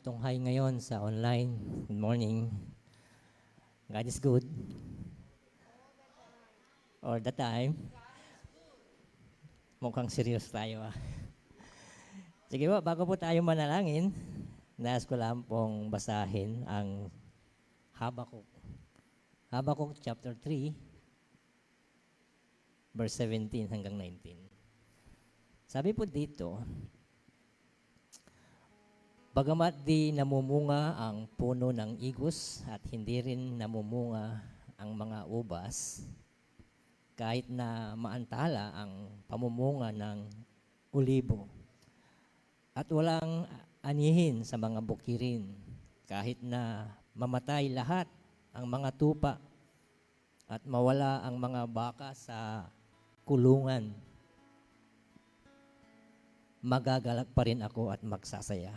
tunghay ngayon sa online. Good morning. God is good. All the time. Mukhang serious tayo Sige po, bago po tayo manalangin, nais ko lang pong basahin ang Habakuk. Habakuk chapter 3, verse 17 hanggang 19. Sabi po dito, bagamat di namumunga ang puno ng igos at hindi rin namumunga ang mga ubas, kahit na maantala ang pamumunga ng ulibo, at walang anihin sa mga bukirin, kahit na mamatay lahat ang mga tupa at mawala ang mga baka sa kulungan, magagalak pa rin ako at magsasaya.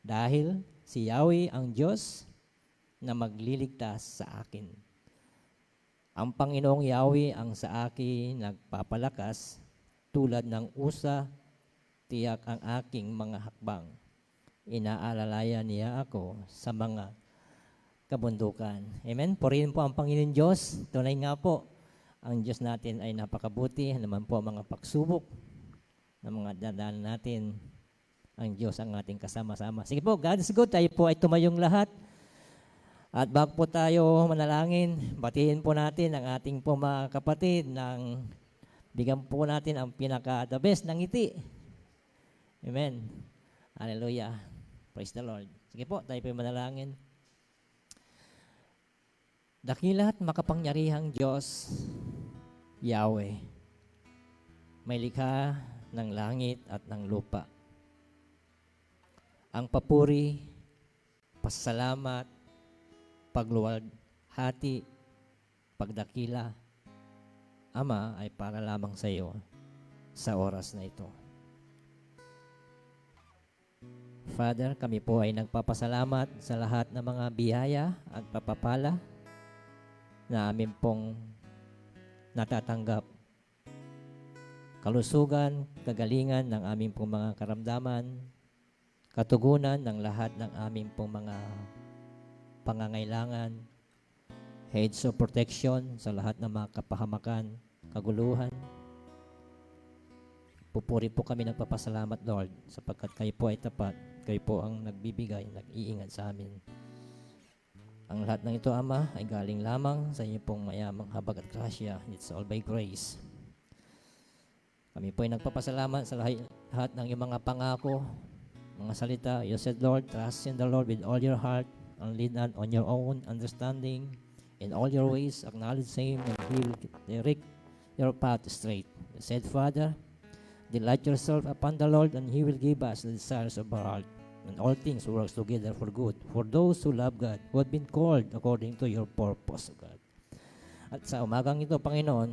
Dahil si Yahweh ang Diyos na magliligtas sa akin. Ang Panginoong Yahweh ang sa akin nagpapalakas, tulad ng usa, tiyak ang aking mga hakbang. Inaalalayan niya ako sa mga kabundukan. Amen? Purihin po ang Panginoon Diyos. Tunay nga po, ang Diyos natin ay napakabuti. Naman po ang mga pagsubok ng mga dadaanan natin. Ang Diyos ang ating kasama-sama. Sige po, God is good. Tayo po ay tumayong lahat. At bago po tayo manalangin, batiin po natin ang ating po mga kapatid ng bigyan po natin ang pinaka-the best ng ngiti. Amen. Hallelujah. Praise the Lord. Sige po, tayo po manalangin. Dakila at makapangyarihang Diyos, Yahweh, may likha ng langit at ng lupa. Ang papuri, pasasalamat, pagluwalhati, pagdakila, Ama, ay para lamang sa iyo sa oras na ito. Father, kami po ay nagpapasalamat sa lahat ng mga biyaya at papapala na amin pong natatanggap. Kalusugan, kagalingan ng aming pong mga karamdaman, katugunan ng lahat ng aming pong mga pangangailangan, hedge of protection sa lahat ng mga kapahamakan, kaguluhan. Pupuri po kami nagpapasalamat, Lord, sapagkat kayo po ay tapat, kayo po ang nagbibigay, nag-iingat sa amin. Ang lahat ng ito, Ama, ay galing lamang sa inyo pong mayamang habag at grasya. It's all by grace. Kami po ay nagpapasalamat sa lahat ng iyong mga pangako, mga salita. You said, Lord, trust in the Lord with all your heart, and lean not on your own understanding. In all your ways, acknowledge Him, and He will direct your path straight. You said, Father, delight yourself upon the Lord, and He will give us the desires of our heart. And all things work together for good, for those who love God, who have been called according to your purpose, God. At sa umagang ito, Panginoon,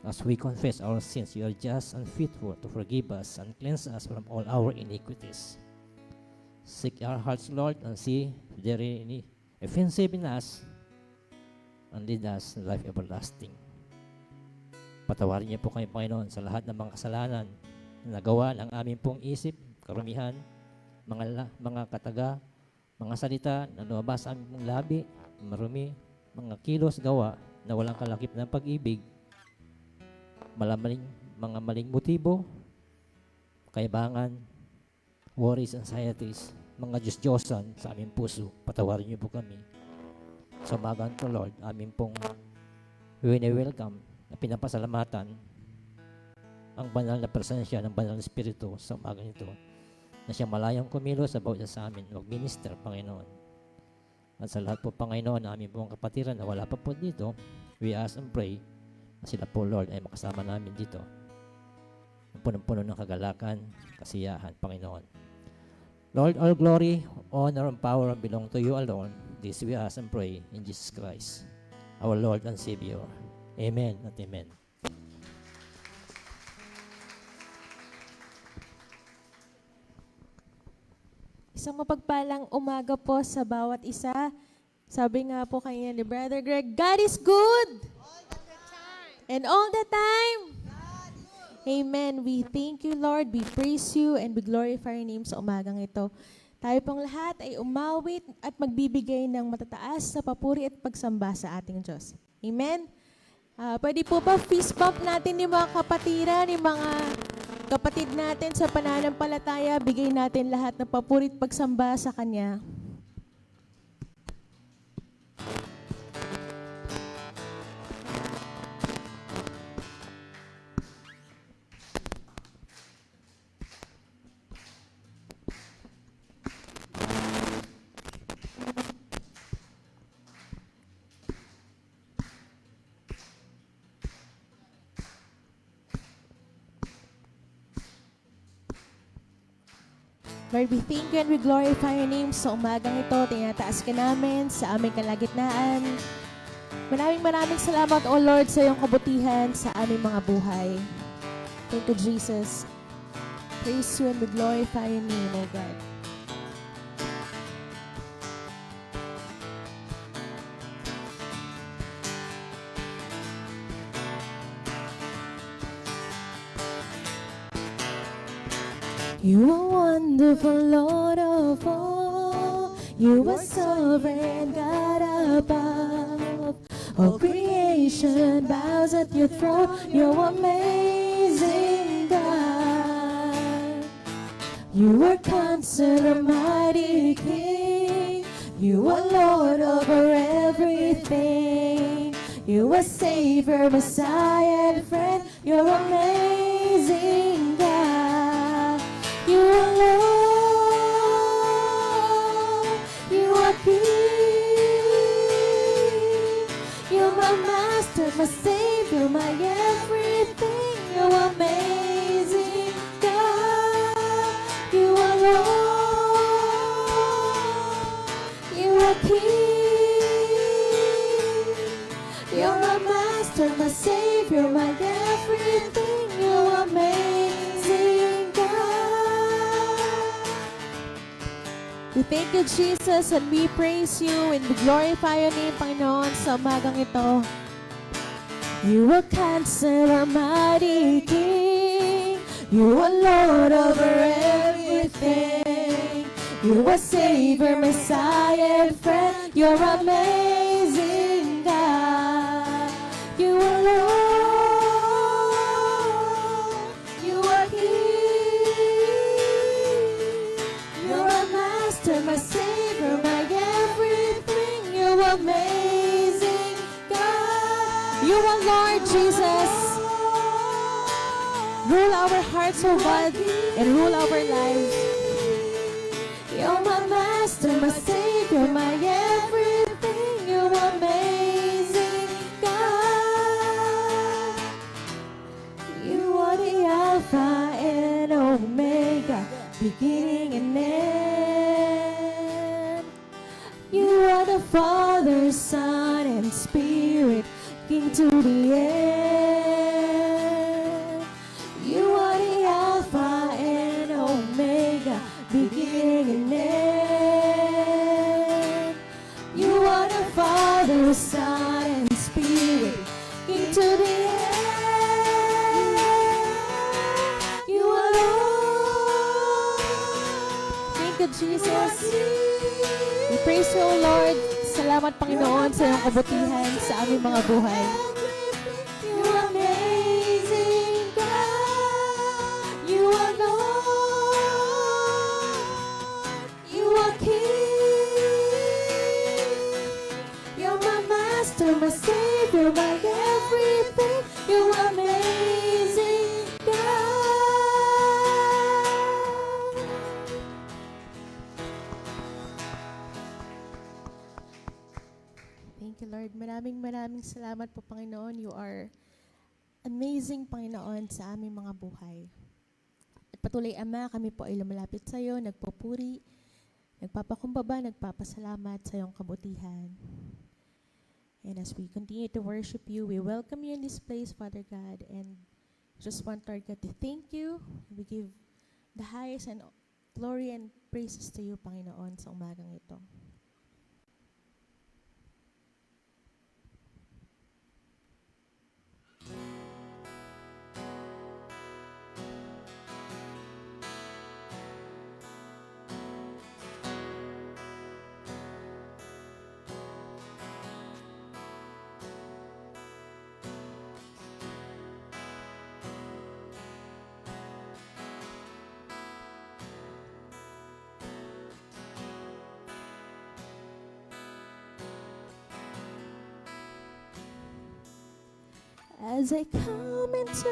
as we confess our sins, you are just and faithful to forgive us and cleanse us from all our iniquities. Seek our hearts, Lord, and see if there is any offensive in us, and lead us in life everlasting. Patawarin niyo po kami, Panginoon, sa lahat ng mga kasalanan na nagawa ng aming pong isip, karumihan, mga kataga, mga salita na lumabas sa aming pong labi, marumi, mga kilos gawa na walang kalakip ng pag-ibig, mga maling motibo, kaibangan, worries, anxieties, mga Diyos-Diyosan sa aming puso. Patawarin niyo po kami. Sa umagang to, Lord, aming pong welcome na pinapasalamatan ang banal na presensya ng banal na Espiritu sa umagang ito, na siya malayang kumilos sa bawat isa sa amin, mag-minister, Panginoon. At sa lahat po, Panginoon, na aming pong kapatiran na wala pa po dito, we ask and pray na sila po, Lord, ay makasama namin dito. Punong-puno ng kagalakan, kasiyahan, Panginoon. Lord, all glory, honor, and power belong to you alone. This we ask and pray in Jesus Christ, our Lord and Savior. Amen at amen. Isang mapagpalang umaga po sa bawat isa. Sabi nga po kanina ni Brother Greg, God is good! All the time! And all the time! Amen. We thank you, Lord. We praise you and we glorify your name sa umagang ito. Tayo pong lahat ay umawit at magbibigay ng matataas sa papuri at pagsamba sa ating Diyos. Amen? Pwede po ba fist bump natin yung mga kapatiran, yung mga kapatid natin sa pananampalataya, bigay natin lahat ng papuri at pagsamba sa Kanya. Lord, we thank you and we glorify your name sa umagang ito. Tinataas ka namin sa aming kalagitnaan. Maraming salamat, O Lord, sa iyong kabutihan sa aming mga buhay. Thank you, Jesus. Praise you and we glorify your name, O God. You are wonderful, Lord of all. You are sovereign, God above. All creation bows at your throne. You're amazing, God. You are Counselor, mighty King. You are Lord over everything. You are Savior, Messiah, and friend. You're amazing, God. You are Lord, you are King. You're my Master, my Savior, my everything. You're amazing, God. You are Lord, you are King. You're my Master, my Savior, my everything. You're amazing, God. We thank you, Jesus, and we praise you and we glorify your name, Panginoon, sa umagang ito. You are Counselor, mighty King. You are Lord over everything. You are Savior, Messiah, and friend. You're amazing, God. You are Lord. You are King. You're a Master, my Savior, my everything. You're amazing, God. You are Lord Jesus. Rule our hearts, O God, and rule our lives. You're my Master, my Savior, my everything. You're amazing, God. You are the Alpha and Omega, beginning and end. You are the Father, Son, and Spirit, King to the end. You are the Alpha and Omega, beginning and end. You are the Father, Son, and Spirit, King to the end. You are Lord. Thank you, Jesus. We praise you, O Lord. Salamat, Panginoon, sa iyong kabutihan sa aming mga buhay. You're amazing, God. You are Lord. You are King. You're my Master, my Savior, my everything. You're amazing, God. Thank you, Lord. Maraming salamat po, Panginoon. You are amazing, Panginoon, sa aming mga buhay. At patuloy, Ama, kami po ay lumalapit sa iyo, nagpupuri, nagpapakumbaba, nagpapasalamat sa iyong kabutihan. And as we continue to worship you, we welcome you in this place, Father God, and just want, Lord God, to thank you. We give the highest and glory and praises to you, Panginoon, sa umagang ito. As I come into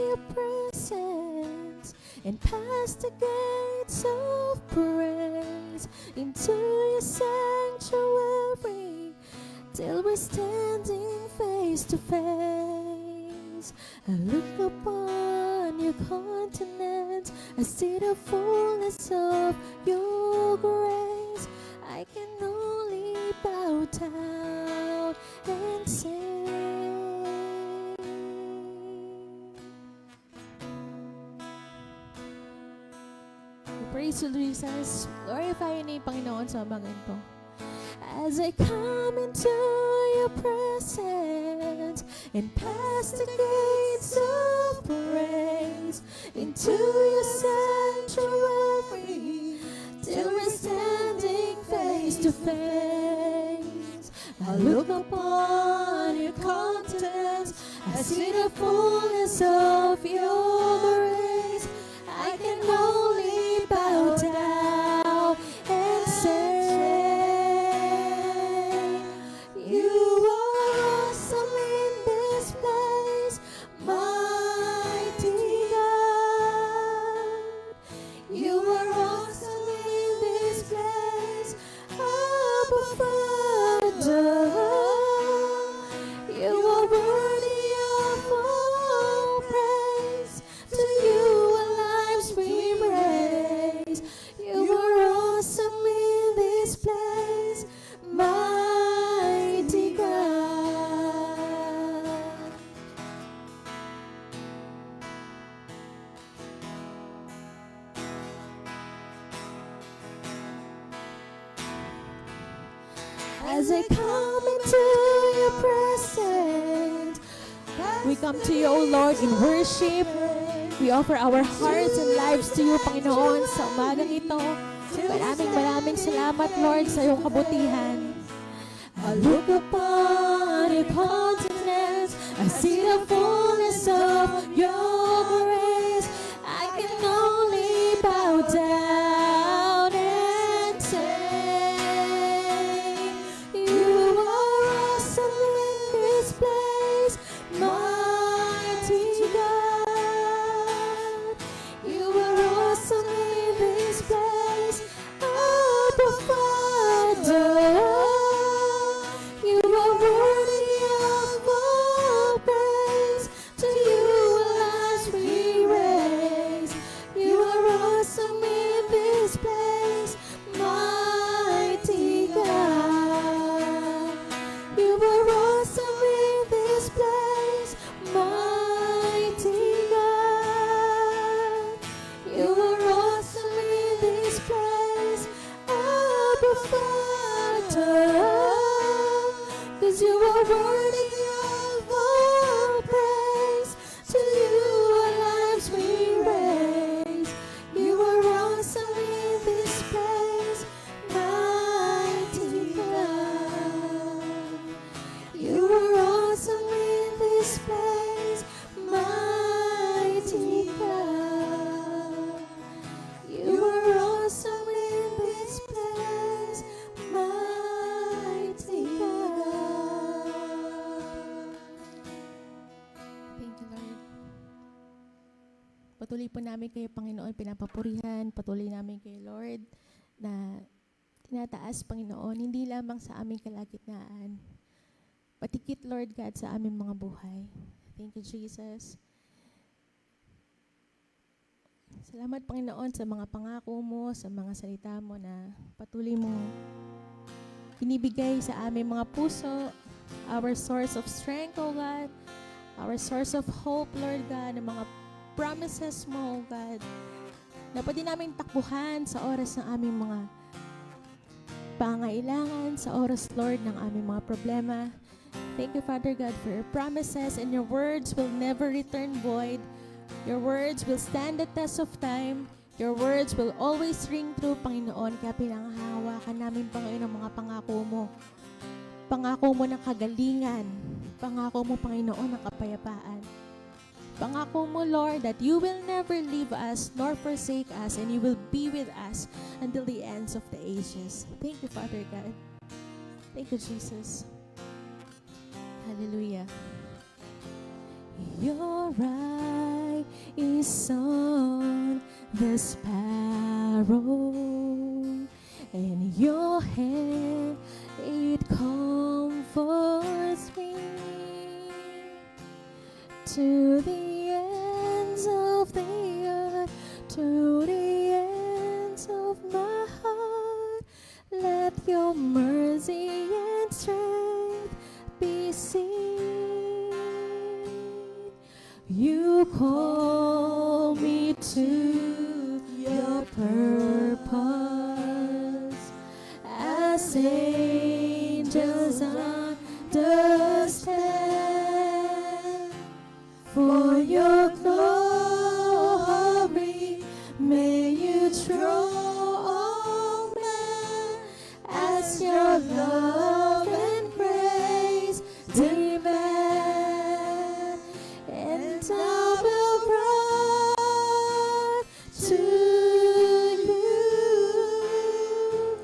your presence and past the gates of praise, into your sanctuary, till we're standing face to face. I look upon your countenance, I see the fullness of your grace. I can only bow down and say, praise you, Jesus. Glorify your name, Panginoon, sa mga ito. As I come into your presence and past the gates of praise, into your sanctuary, till we're standing face to face. I look upon your countenance, I see the fullness of your grace. I can only bow down and say, you are awesome in this place, mighty God. You are awesome in this place, Abba Father. You are worthy of all praise. To you our lives we raise. You are awesome in this place, mighty God. As I come into your presence, we come to you, O Lord, in worship. We offer our hearts and lives to you, Panginoon, sa umagang ito. Maraming salamat, Lord, sa iyong kabutihan. I look upon your countenance, I see the fullness of your grace. I can only bow down and say, you are awesome in this place, mighty God. You are awesome in this place, Abba Father. You are worthy of all praise. To you our lives we raise. You are awesome in this place, mighty God. You are awesome in this place, mighty God. You are awesome in this place, Abba Father. 'Cause you are worthy of all praise. To you our lives we raise. You are awesome in this place, mighty God. You are awesome in this place, mighty God. You are awesome in this place, mighty God. Thank you, Lord. Patuloy po namin kayo, Panginoon, pinapapurihan. Patuloy namin kayo, Lord, na tinataas, Panginoon, hindi lamang sa aming kalagitnaan, patikit, Lord God, sa aming mga buhay. Thank you, Jesus. Salamat, Panginoon, sa mga pangako mo, sa mga salita mo na patuloy mong binibigay sa aming mga puso, our source of strength, O God, our source of hope, Lord God, ng mga promises mo, O God, na pwede namin takbuhan sa oras ng aming mga pangailangan, sa oras, Lord, ng aming mga problema. Thank you, Father God, for your promises, and your words will never return void. Your words will stand the test of time. Your words will always ring true, Panginoon. Kaya pinanghahawakan namin, Panginoon, ang mga pangako mo. Pangako mo ng kagalingan. Pangako mo, Panginoon, ng kapayapaan. Pangako mo, Lord, that you will never leave us nor forsake us, and you will be with us until the ends of the ages. Thank you, Father God. Thank you, Jesus. Hallelujah. Your eye is on the sparrow, and your hand it comforts me. To the ends of the earth, to the ends of my heart, let your mercy and strength be seen. You call me to your purpose, as angels understand. For your glory, may you draw all men as your love and grace demand. And I will run to you,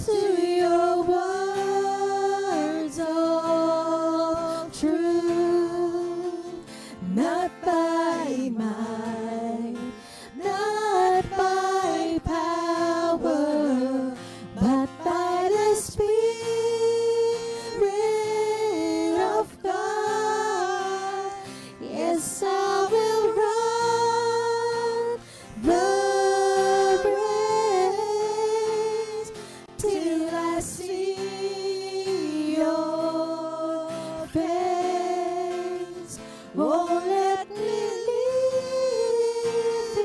to your words of truth. Not by might, not by power, but by the Spirit of God. Yes, I will run the race till I see your face. Oh, let me live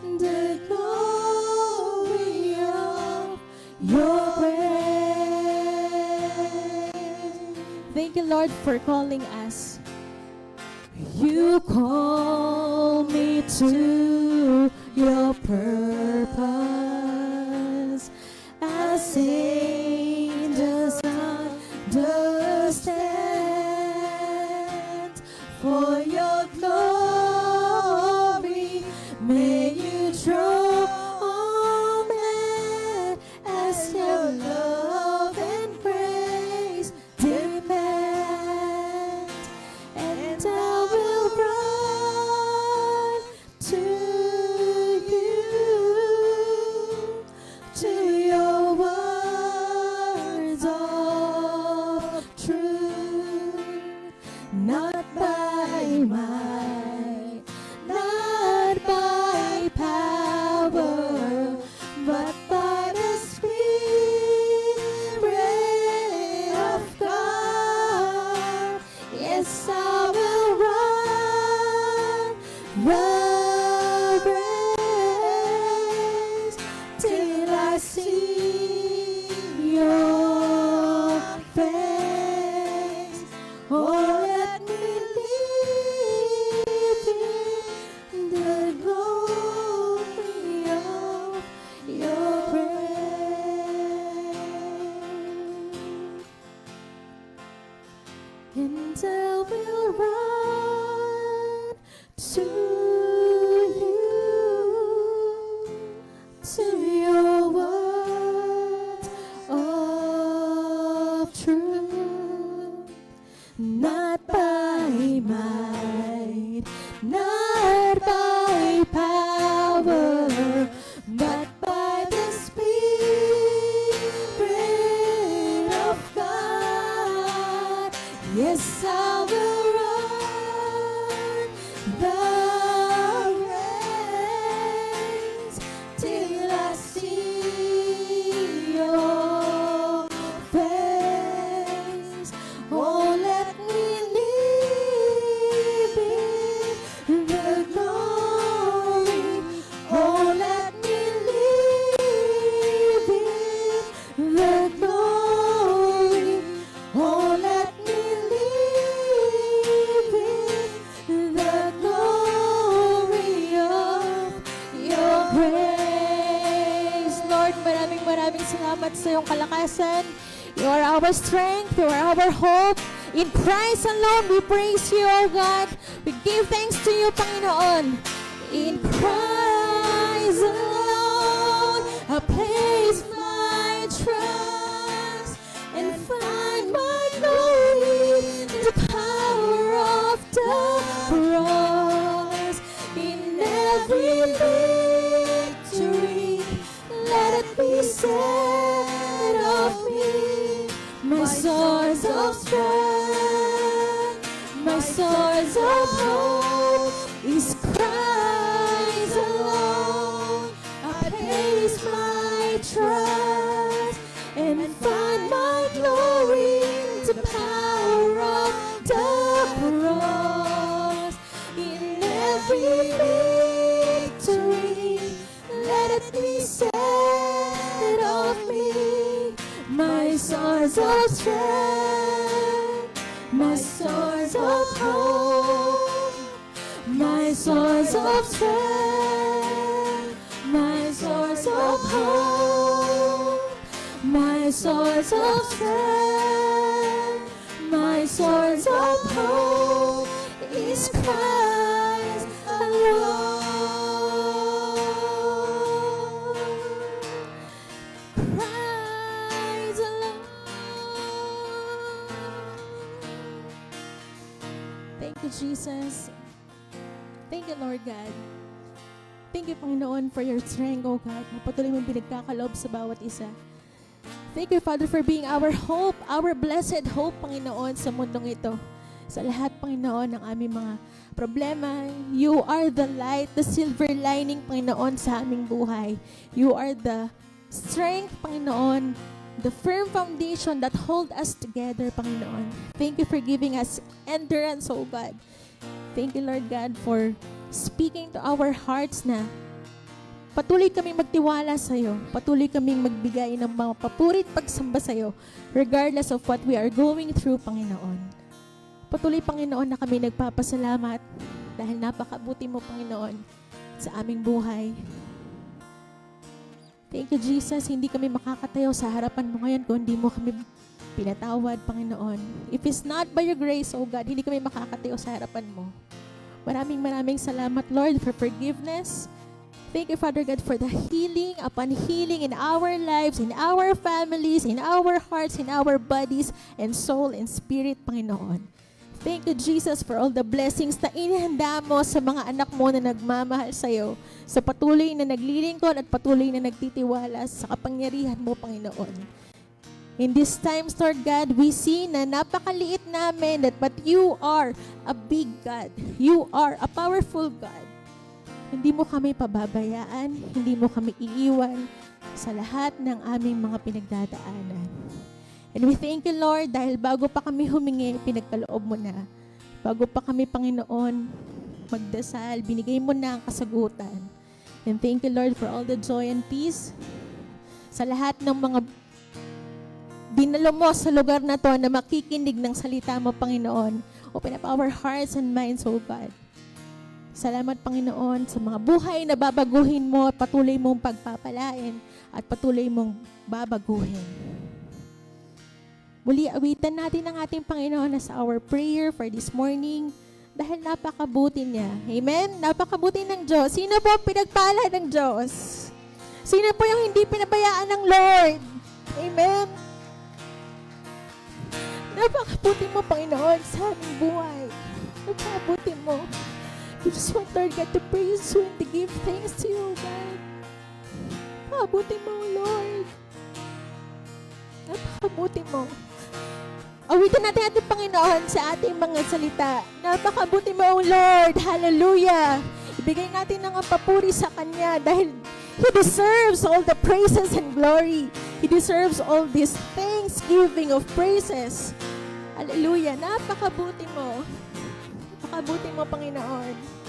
in the glory of your grace. Thank you, Lord, for calling us. You call me to your purpose, as angels understand. For your glory, may you draw all men as your love and grace demand. And I will run to you, to your words of truth. Not by might, not by power, but by the Spirit of God. Yes, I will run the race till I see your face. Oh, let me live in the glory of your grace. And I will run to you, to your words of truth. Not by might, not by power, but by the Spirit of God. Yes, I will run the race till I see your face. Oh, let me live in the glory. Oh, let me live in the glory. Oh, let me live in the glory of your grace. Lord, maraming salamat sa iyong kalakasan. You are our strength, you are our hope. In Christ alone, we praise you, O God. We give thanks to you, Panginoon. In Christ alone, I place my trust and find my glory in the power of the strength, my source of hope is Christ alone. I place my trust and find my glory in the power of the cross. In every victory, let it be said of me, my source of strength, my source of hope, my source of strength, my source of hope, my source of strength, my source of hope is Christ alone. Christ alone. Thank you, Jesus. Thank you, Lord God. Thank you, Panginoon, for your strength, O God, na patuloy mong pinagkakaloob sa bawat isa. Thank you, Father, for being our hope, our blessed hope, Panginoon, sa mundong ito. Sa lahat, Panginoon, ng aming mga problema, you are the light, the silver lining, Panginoon, sa aming buhay. You are the strength, Panginoon, the firm foundation that hold us together, Panginoon. Thank you for giving us endurance, O God. Thank you, Lord God, for speaking to our hearts na patuloy kaming magtiwala sa iyo. Patuloy kaming magbigay ng mga papuri at pagsamba sa iyo regardless of what we are going through, Panginoon. Patuloy, Panginoon, na kami nagpapasalamat dahil napakabuti mo, Panginoon, sa aming buhay. Thank you, Jesus. Hindi kami makakatayo sa harapan mo ngayon kung hindi mo kami pinatawad, Panginoon. If it's not by your grace, oh God, hindi kami makakatayo sa harapan mo. Maraming salamat, Lord, for forgiveness. Thank you, Father God, for the healing upon healing in our lives, in our families, in our hearts, in our bodies, and soul and spirit, Panginoon. Thank you, Jesus, for all the blessings na inihanda mo sa mga anak mo na nagmamahal sa iyo, sa patuloy na naglilingkod at patuloy na nagtitiwala sa kapangyarihan mo, Panginoon. In these times, Lord God, we see na napakaliit namin but you are a big God. You are a powerful God. Hindi mo kami pababayaan, hindi mo kami iiwan sa lahat ng aming mga pinagdadaanan. And we thank you, Lord, dahil bago pa kami humingi, pinagkaloob mo na. Bago pa kami, Panginoon, magdasal, binigay mo na ang kasagutan. And thank you, Lord, for all the joy and peace sa lahat ng mga dinalo mo sa lugar na to na makikinig ng salita mo, Panginoon. Open up our hearts and minds, oh God. Salamat, Panginoon, sa mga buhay na babaguhin mo at patuloy mong pagpapalain at patuloy mong babaguhin. Muli, awitan natin ang ating Panginoon as our prayer for this morning dahil napakabuti niya. Amen? Napakabuti ng Diyos. Sino po pinagpala ng Diyos? Sino po yung hindi pinabayaan ng Lord? Amen? Napakabuti mo, Panginoon, sa aming buhay. Napakabuti mo. We just want, Lord God, to praise you and to give thanks to you, God. Napakabuti mo, Lord. Napakabuti mo. Awitin natin ating Panginoon sa ating mga salita. Napakabuti mo, Lord. Hallelujah. Ibigay natin ang papuri sa Kanya dahil He deserves all the praises and glory. He deserves all this thanksgiving of praises. Hallelujah. Napakabuti mo. Napakabuti mo, Panginoon.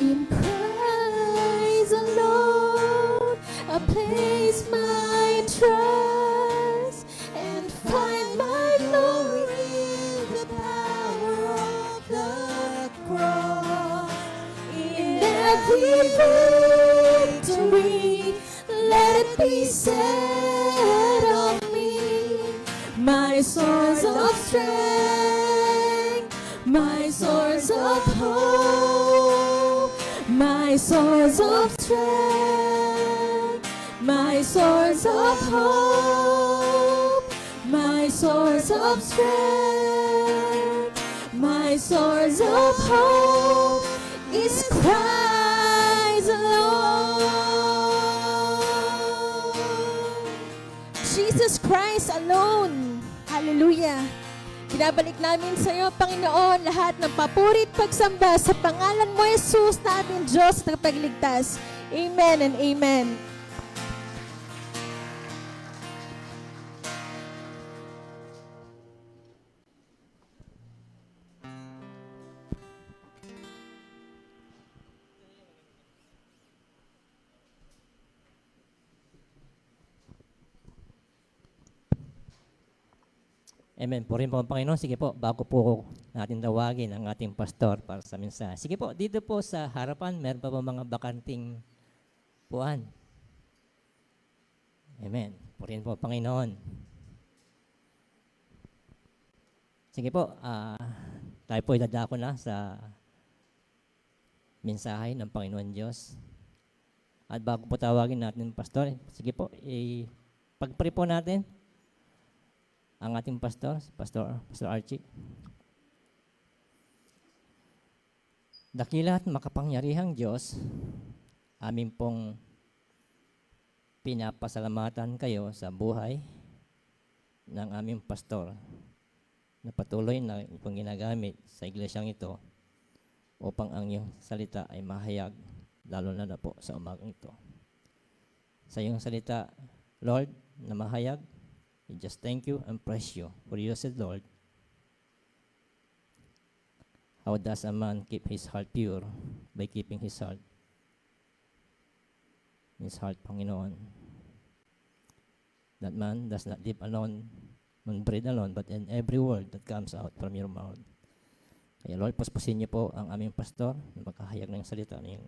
In Christ alone, I place my trust and find my glory in the power of the cross. In every victory, let it be said of me, my source of strength, my source of hope, my source of strength, my source of hope, my source of strength, my My source of hope is Christ alone. Jesus Christ alone. Hallelujah. Binabalik namin sa iyo, Panginoon, lahat ng papurit pagsamba sa pangalan mo, Jesus, na aming Diyos na pagligtas. Amen and amen. Amen. Purihin po ang Panginoon. Sige po, bago po natin tawagin ang ating pastor para sa mensahe. Sige po, dito po sa harapan, meron pa po mga bakanting puan. Amen. Purihin po ang Panginoon. Sige po, tayo po idadako na sa mensahe ng Panginoon Diyos. At bago po tawagin natin ang pastor, sige po, pag-pray po natin ang ating pastor, Pastor Archie. Dakila at makapangyarihang Diyos, amin pong pinapasalamatan kayo sa buhay ng aming pastor na patuloy na pong ginagamit sa iglesyang ito upang ang iyong salita ay mahayag, lalo na po sa umagang ito. Sa iyong salita, Lord, na mahayag, we just thank you and praise you. For you said, Lord, how does a man keep his heart pure? By keeping his heart, Panginoon. That man does not live alone, on bread alone, but in every word that comes out from your mouth. Kaya Lord, paspasin niyo po ang aming pastor na makahayag ng salita ng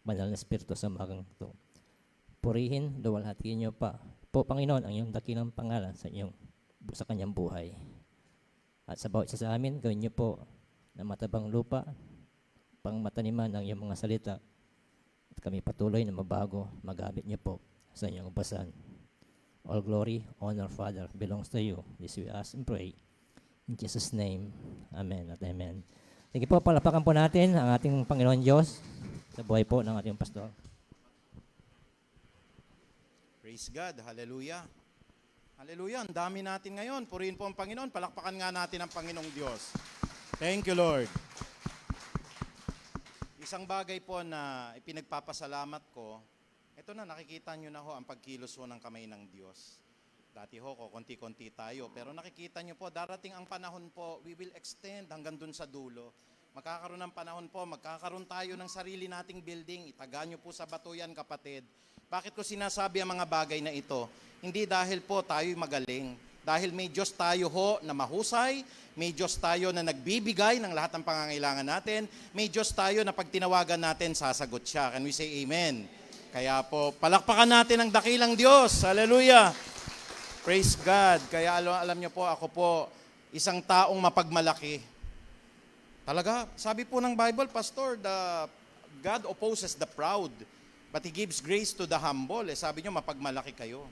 banal na espiritu sa umagang ito. Purihin, luwalhatiin niyo pa po, Panginoon, ang iyong dakilang pangalan sa kanyang buhay. At sa bawat isa sa amin, gawin niyo po na matabang lupa, pang mataniman ang iyong mga salita. At kami patuloy na mabago, magamit niyo po sa inyong ubasan. All glory, honor, Father, belongs to you. This we ask and pray. In Jesus' name, amen at amen. Sige po, palapakan po natin ang ating Panginoon Diyos sa buhay po ng ating pastor. Praise God. Hallelujah. Hallelujah. Ang dami natin ngayon. Purihin po ang Panginoon. Palakpakan nga natin ang Panginoong Diyos. Thank you, Lord. Isang bagay po na ipinagpapasalamat ko, ito na, nakikita nyo na ho ang pagkilos ho ng kamay ng Diyos. Dati ho, konti-konti tayo. Pero nakikita nyo po, darating ang panahon po, we will extend hanggang dun sa dulo. Magkakaroon ng panahon po, magkakaroon tayo ng sarili nating building. Itaga nyo po sa batuyan, kapatid. Bakit ko sinasabi ang mga bagay na ito? Hindi dahil po tayo'y magaling. Dahil may Diyos tayo ho na mahusay, may Diyos tayo na nagbibigay ng lahat ng pangangailangan natin, may Diyos tayo na pag tinawagan natin, sasagot siya. Can we say amen? Kaya po, palakpakan natin ang dakilang Diyos. Hallelujah! Praise God. Kaya alam niyo po, ako po, isang taong mapagmalaki. Talaga, sabi po ng Bible, Pastor, God opposes the proud, but He gives grace to the humble. Sabi niyo, mapagmalaki kayo.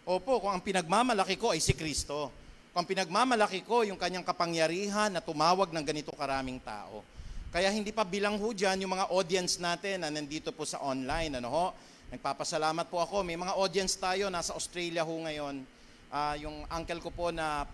Opo, kung ang pinagmamalaki ko ay si Kristo. Kung ang pinagmamalaki ko, yung kanyang kapangyarihan na tumawag ng ganito karaming tao. Kaya hindi pa bilang ho dyan yung mga audience natin na nandito po sa online. Ano ho? Nagpapasalamat po ako. May mga audience tayo, nasa Australia ho ngayon. Yung uncle ko po na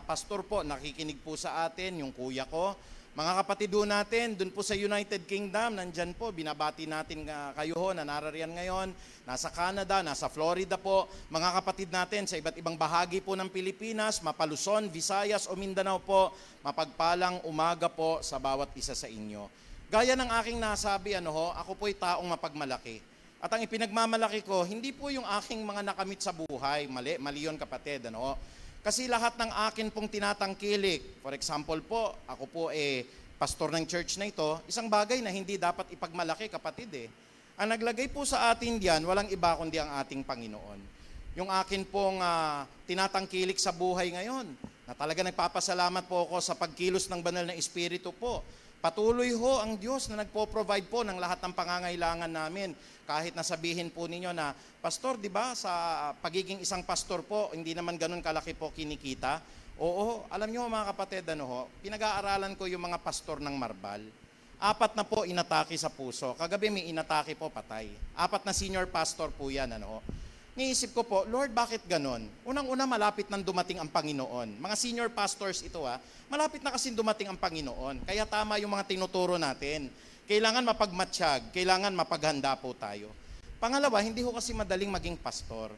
pastor po, nakikinig po sa atin, yung kuya ko. Mga kapatid ho natin, dun po sa United Kingdom, nandyan po, binabati natin kayo ho na narariyan ngayon, nasa Canada, nasa Florida po, mga kapatid natin sa iba't ibang bahagi po ng Pilipinas, Mapa-Luzon, Visayas o Mindanao po, mapagpalang umaga po sa bawat isa sa inyo. Gaya ng aking nasabi, ako po'y taong mapagmalaki. At ang ipinagmamalaki ko, hindi po yung aking mga nakamit sa buhay, mali yun kapatid, Kasi lahat ng akin pong tinatangkilik, for example po, ako po pastor ng church na ito, isang bagay na hindi dapat ipagmalaki kapatid Ang naglagay po sa atin diyan, walang iba kundi ang ating Panginoon. Yung akin pong tinatangkilik sa buhay ngayon, na talaga nagpapasalamat po ako sa pagkilos ng banal na Espiritu po. Patuloy ho ang Diyos na nagpo-provide po ng lahat ng pangangailangan namin. Kahit nasabihin po ninyo na, Pastor, di ba, sa pagiging isang pastor po, hindi naman ganun kalaki po kinikita. Oo, alam nyo mga kapatid, pinag-aaralan ko yung mga pastor ng Marbal. 4 na po inatake sa puso. Kagabi may inatake po, patay. 4 na senior pastor po yan. Niisip ko po, Lord, bakit ganon? Unang-una, malapit nang dumating ang Panginoon. Mga senior pastors ito malapit na kasi dumating ang Panginoon. Kaya tama yung mga tinuturo natin. Kailangan mapagmatsyag, kailangan mapaghanda po tayo. Pangalawa, hindi ho kasi madaling maging pastor.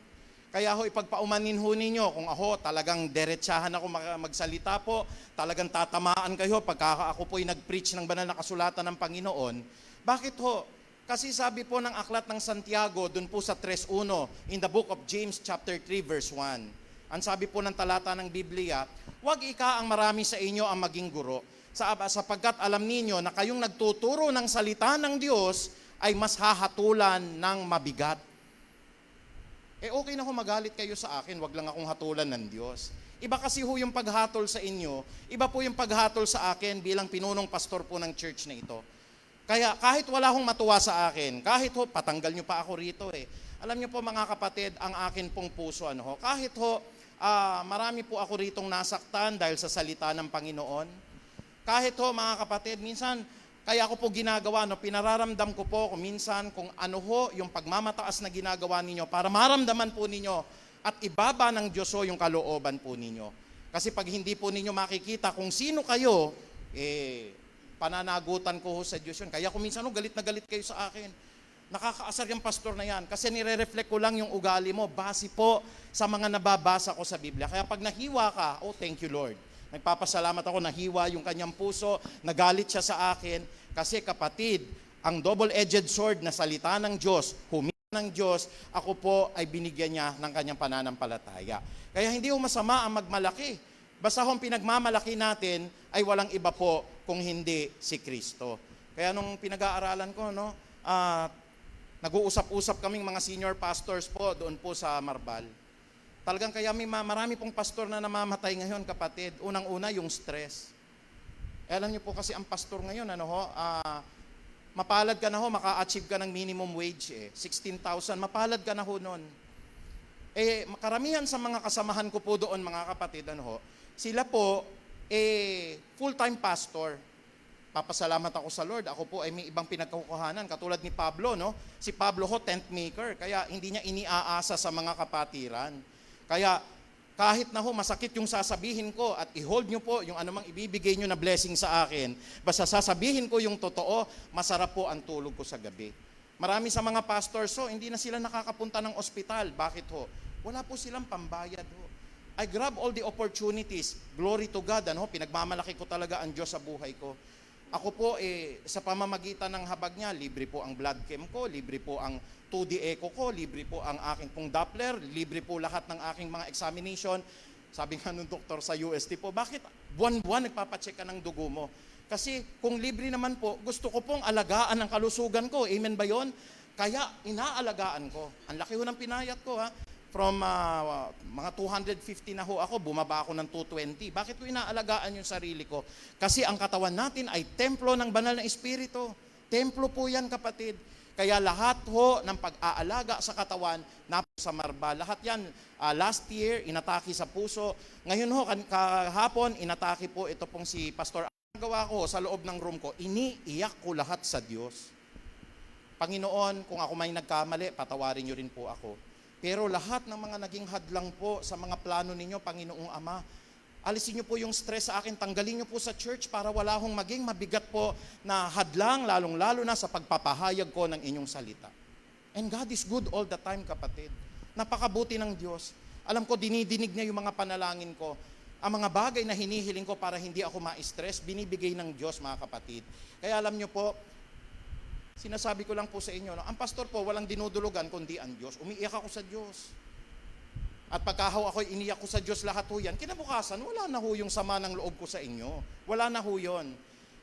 Kaya ho, ipagpaumanin ho ninyo, kung ako talagang diretsahan ako magsalita po, talagang tatamaan kayo pagka ako po'y nag-preach ng banal na kasulatan ng Panginoon. Bakit ho? Kasi sabi po ng aklat ng Santiago, dun po sa 3:1, in the book of James chapter 3 verse 1. Ang sabi po ng talata ng Biblia, huwag ika ang marami sa inyo ang maging guro, sapagkat alam ninyo na kayong nagtuturo ng salita ng Diyos ay mas hahatulan ng mabigat. Okay na ho magalit kayo sa akin, wag lang akong hatulan ng Diyos. Iba kasi ho yung paghatol sa inyo, iba po yung paghatol sa akin bilang pinunong pastor po ng church na ito. Kaya kahit wala hong matuwa sa akin, kahit ho, patanggal nyo pa ako rito Alam nyo po mga kapatid, ang akin pong puso, kahit ho, marami po ako ritong nasaktan dahil sa salita ng Panginoon. Kahit ho mga kapatid, minsan, kaya ko po ginagawa, pinararamdam ko po kung minsan kung ano ho yung pagmamataas na ginagawa ninyo para maramdaman po ninyo at ibaba ng Diyos ho yung kalooban po ninyo. Kasi pag hindi po ninyo makikita kung sino kayo, pananagutan ko ho sa Diyos yun. Kaya kung minsan galit na galit kayo sa akin, nakakaasar yung pastor na yan kasi nire-reflect ko lang yung ugali mo base po sa mga nababasa ko sa Biblia. Kaya pag nahiwa ka, thank you Lord. Nagpapasalamat ako, nahiwa yung kanyang puso, nagalit siya sa akin kasi kapatid, ang double-edged sword na salita ng Diyos, humingi ng Diyos, ako po ay binigyan niya ng kanyang pananampalataya. Kaya hindi ho masama ang magmalaki. Basta kung pinagmamalaki natin ay walang iba po kung hindi si Kristo. Kaya nung pinag-aaralan ko, nag-uusap-usap kaming mga senior pastors po doon po sa Marbal. Talagang kaya may marami pong pastor na namamatay ngayon, kapatid. Unang-una yung stress. Alam niyo po kasi ang pastor ngayon, mapalad ka na ho, maka-achieve ka ng minimum wage 16,000, mapalad ka na ho nun. Karamihan sa mga kasamahan ko po doon, mga kapatid, sila po, full-time pastor. Papasalamat ako sa Lord. Ako po ay may ibang pinagkukuhanan. Katulad ni Pablo, Si Pablo ho, tent maker. Kaya hindi niya iniaasa sa mga kapatiran. Kaya kahit na ho, masakit yung sasabihin ko at i-hold nyo po yung anumang ibibigay nyo na blessing sa akin. Basta sasabihin ko yung totoo, masarap po ang tulog ko sa gabi. Marami sa mga pastors, hindi na sila nakakapunta ng ospital. Bakit ho? Wala po silang pambayad ho. I grab all the opportunities. Glory to God. Pinagmamalaki ko talaga ang Diyos sa buhay ko. Ako po, sa pamamagitan ng habag niya, libre po ang blood chem ko, libre po ang 2D echo ko, libre po ang aking pong Doppler, libre po lahat ng aking mga examination. Sabi nga nung doktor sa UST po, bakit buwan-buwan nagpapacheck ka ng dugo mo? Kasi kung libre naman po, gusto ko pong alagaan ang kalusugan ko. Amen ba yon? Kaya inaalagaan ko. Ang laki ho ng pinayat ko From mga 250 na ho ako, bumaba ako ng 220. Bakit ko inaalagaan yung sarili ko? Kasi ang katawan natin ay templo ng banal na Espiritu. Templo po yan, kapatid. Kaya lahat ho ng pag-aalaga sa katawan, sa Marbal, lahat yan, last year, inatake sa puso. Ngayon ho, kahapon, inatake po ito pong si Pastor. Ang gawa ko sa loob ng room ko, iniiyak ko lahat sa Diyos. Panginoon, kung ako may nagkamali, patawarin niyo rin po ako. Pero lahat ng mga naging hadlang po sa mga plano ninyo, Panginoong Ama, alisin niyo po yung stress sa akin, tanggalin niyo po sa church para wala hong maging mabigat po na hadlang, lalong-lalo na sa pagpapahayag ko ng inyong salita. And God is good all the time, kapatid. Napakabuti ng Diyos. Alam ko, dinidinig niya yung mga panalangin ko. Ang mga bagay na hinihiling ko para hindi ako ma-stress, binibigay ng Diyos, mga kapatid. Kaya alam niyo po, sinasabi ko lang po sa inyo, ang pastor po walang dinudulugan kundi ang Diyos. Umiiyak ako sa Diyos. At pagkahaw ako'y iniyak ko sa Diyos lahat ho yan, kinabukasan, wala na ho yung sama ng loob ko sa inyo. Wala na ho yun.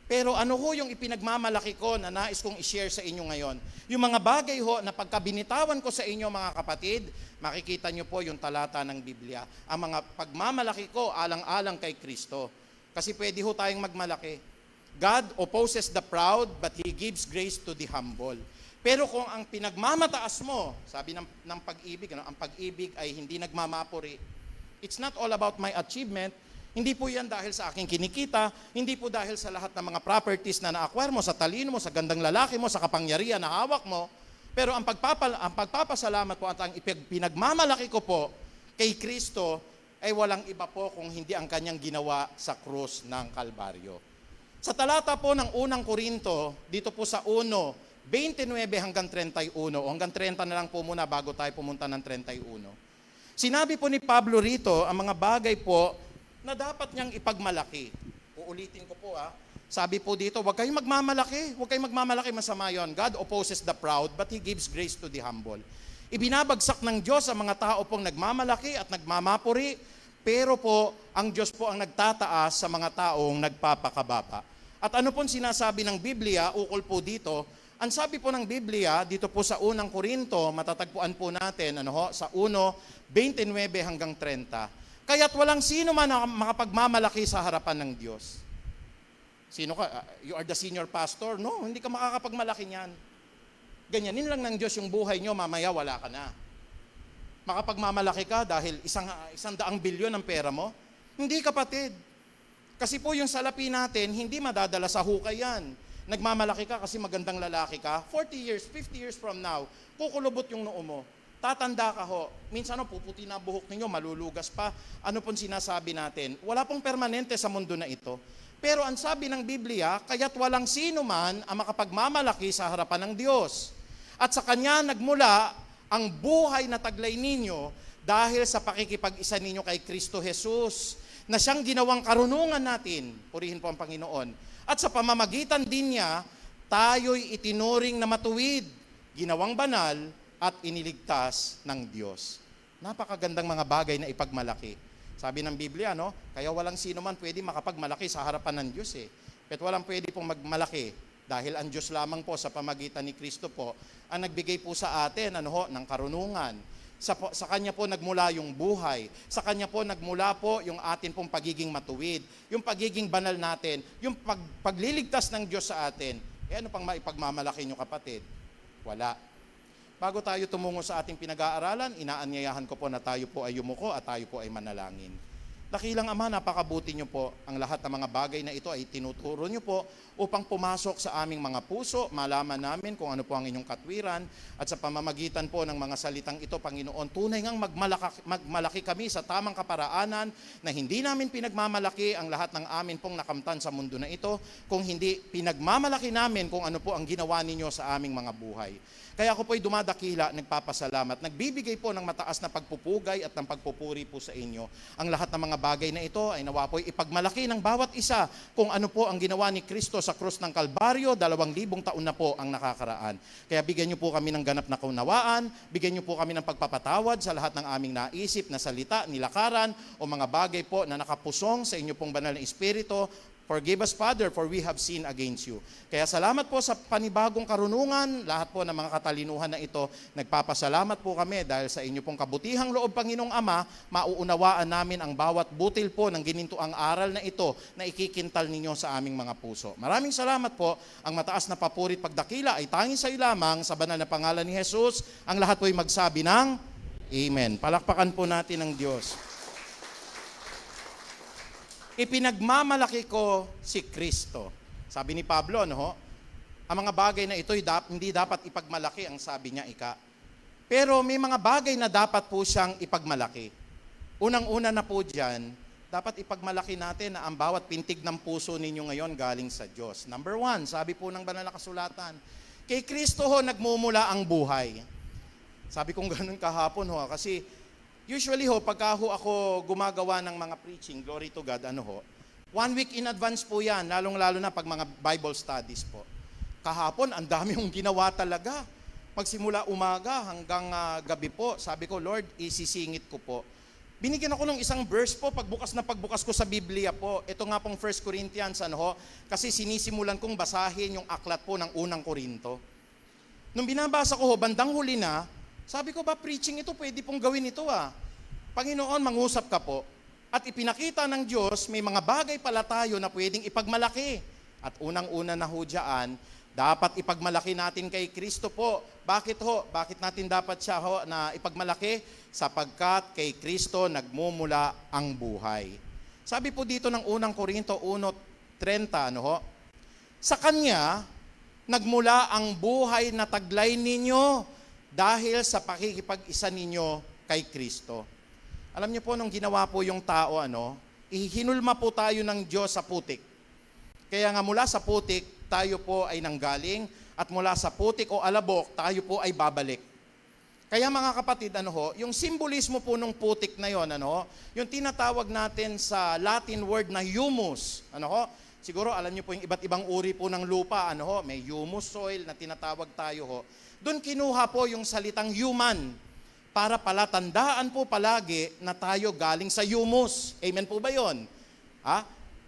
Pero ano ho yung ipinagmamalaki ko na nais kong i-share sa inyo ngayon? Yung mga bagay ho na pagkabinitawan ko sa inyo, mga kapatid, makikita nyo po yung talata ng Biblia. Ang mga pagmamalaki ko alang-alang kay Kristo. Kasi pwede ho tayong magmalaki. God opposes the proud, but He gives grace to the humble. Pero kung ang pinagmamataas mo, sabi ng pag-ibig, ang pag-ibig ay hindi nagmamapuri. It's not all about my achievement. Hindi po yan dahil sa aking kinikita, hindi po dahil sa lahat ng mga properties na na-acquire mo, sa talino mo, sa gandang lalaki mo, sa kapangyarihan na hawak mo. Pero ang pagpapasalamat po at ang pinagmamalaki ko po kay Kristo ay walang iba po kung hindi ang kanyang ginawa sa krus ng Kalbaryo. Sa talata po ng unang Korinto, dito po sa 1:29 hanggang 31, o hanggang 30 na lang po muna bago tayo pumunta ng 31. Sinabi po ni Pablo rito ang mga bagay po na dapat niyang ipagmalaki. Uulitin ko po Sabi po dito, huwag kayong magmamalaki. Huwag kayong magmamalaki, masama yun. God opposes the proud, but He gives grace to the humble. Ibinabagsak ng Diyos ang mga tao pong nagmamalaki at nagmamapuri, pero po, ang Diyos po ang nagtataas sa mga taong nagpapakababa. At ano pong sinasabi ng Biblia, ukol po dito, ang sabi po ng Biblia, dito po sa unang Korinto, matatagpuan po natin, sa 1:29 hanggang 30, kaya't walang sino man na makapagmamalaki sa harapan ng Diyos. Sino ka? You are the senior pastor? No, hindi ka makakapagmalaki niyan. Ganyanin lang ng Diyos yung buhay nyo, mamaya wala ka na. Makapagmamalaki ka dahil 100 bilyon ang pera mo? Hindi, kapatid. Kasi po yung salapi natin, hindi madadala sa hukay yan. Nagmamalaki ka kasi magandang lalaki ka, 40 years, 50 years from now, kukulubot yung noo mo. Tatanda ka ho. Minsan puputi na buhok ninyo, malulugas pa. Ano pong sinasabi natin? Wala pong permanente sa mundo na ito. Pero ang sabi ng Biblia, kaya't walang sino man ang makapagmamalaki sa harapan ng Diyos. At sa Kanya nagmula ang buhay na taglay ninyo dahil sa pakikipag-isa ninyo kay Kristo Jesus, na siyang ginawang karunungan natin. Purihin po ang Panginoon. At sa pamamagitan din niya, tayo'y itinuring na matuwid, ginawang banal, at iniligtas ng Diyos. Napakagandang mga bagay na ipagmalaki. Sabi ng Biblia, kaya walang sino man pwede makapagmalaki sa harapan ng Diyos Pero walang pwede pong magmalaki dahil ang Diyos lamang po sa pamagitan ni Kristo po ang nagbigay po sa atin ng karunungan. Sa Kanya po nagmula yung buhay. Sa Kanya po nagmula po yung atin pong pagiging matuwid, yung pagiging banal natin, yung pagliligtas ng Diyos sa atin. Ano pang maipagmamalaki nyo, kapatid? Wala. Bago tayo tumungo sa ating pinag-aaralan, inaanyayahan ko po na tayo po ay yumuko at tayo po ay manalangin. Dakilang Ama, napakabuti niyo po. Ang lahat ng mga bagay na ito ay tinuturo niyo po upang pumasok sa aming mga puso, malaman namin kung ano po ang inyong katwiran, at sa pamamagitan po ng mga salitang ito, Panginoon, tunay ngang magmalaki kami sa tamang kaparaanan na hindi namin pinagmamalaki ang lahat ng amin pong nakamtan sa mundo na ito, kung hindi pinagmamalaki namin kung ano po ang ginawa ninyo sa aming mga buhay. Kaya ako po'y dumadakila, nagpapasalamat, nagbibigay po ng mataas na pagpupugay at ng pagpupuri po sa inyo. Ang lahat ng mga bagay na ito ay nawa po'y ipagmalaki ng bawat isa kung ano po ang ginawa ni Kristo sa krus ng Kalbaryo, 2,000 taon na po ang nakakaraan. Kaya bigyan niyo po kami ng ganap na kaunawaan, bigyan niyo po kami ng pagpapatawad sa lahat ng aming naisip na salita, nilakaran o mga bagay po na nakapusong sa inyo pong banal na Espiritu. Forgive us, Father, for we have sinned against you. Kaya salamat po sa panibagong karunungan, lahat po ng mga katalinuhan na ito. Nagpapasalamat po kami dahil sa inyo pong kabutihang loob, Panginoong Ama, mauunawaan namin ang bawat butil po ng ginintuang aral na ito na ikikintal ninyo sa aming mga puso. Maraming salamat po. Ang mataas na papuri at pagdakila ay tanging sa iyo lamang sa banal na pangalan ni Jesus. Ang lahat po ay magsabi ng Amen. Palakpakan po natin ang Diyos. Ipinagmamalaki ko si Kristo. Sabi ni Pablo, ang mga bagay na ito hindi dapat ipagmalaki, ang sabi niya, Pero may mga bagay na dapat po siyang ipagmalaki. Unang-una na po dyan, dapat ipagmalaki natin na ang bawat pintig ng puso ninyo ngayon galing sa Diyos. Number 1, sabi po ng banal na kasulatan, kay Kristo nagmumula ang buhay. Sabi kong ganun kahapon kasi usually pagka ako gumagawa ng mga preaching, glory to God, 1 week in advance po yan, lalong-lalo na pag mga Bible studies po. Kahapon, ang dami yung ginawa talaga. Magsimula umaga hanggang gabi po, sabi ko, Lord, isisingit ko po. Binigyan ako ng isang verse po, pagbukas ko sa Biblia po. Ito nga pong 1 Corinthians, kasi sinisimulan kong basahin yung aklat po ng unang Korinto. Nung binabasa ko bandang huli na, sabi ko ba, preaching ito, pwede pong gawin ito Panginoon, mangusap ka po. At ipinakita ng Diyos, may mga bagay pala tayo na pwedeng ipagmalaki. At unang-una na dyan, dapat ipagmalaki natin kay Kristo po. Bakit Bakit natin dapat siya na ipagmalaki? Sapagkat kay Kristo nagmumula ang buhay. Sabi po dito ng unang Korinto 1:30, ano ho? Sa Kanya, nagmula ang buhay na taglay ninyo dahil sa pakikipag-isa ninyo kay Kristo. Alam niyo po, nung ginawa po yung tao, hinulma po tayo ng Diyos sa putik. Kaya nga mula sa putik, tayo po ay nanggaling, at mula sa putik o alabok, tayo po ay babalik. Kaya mga kapatid, yung simbolismo po ng putik na yon, yung tinatawag natin sa Latin word na humus, siguro alam niyo po yung iba't ibang uri po ng lupa, may humus soil na tinatawag tayo, doon kinuha po yung salitang human, para palatandaan po palagi na tayo galing sa humus. Amen po ba yon?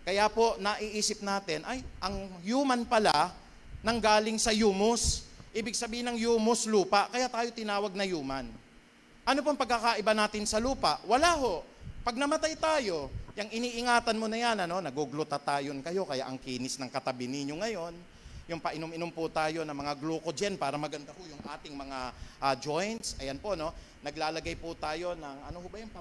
Kaya po naiisip natin, ang human pala nanggaling sa humus. Ibig sabihin ng humus, lupa, kaya tayo tinawag na human. Ano pong pagkakaiba natin sa lupa? Wala ho. Pag namatay tayo, yung iniingatan mo na yan, naguglutathione kayo, kaya ang kinis ng katabi ninyo ngayon, yung painom-inom po tayo ng mga glucogen para maganda po yung ating mga joints. Ayan po, naglalagay po tayo ng, yung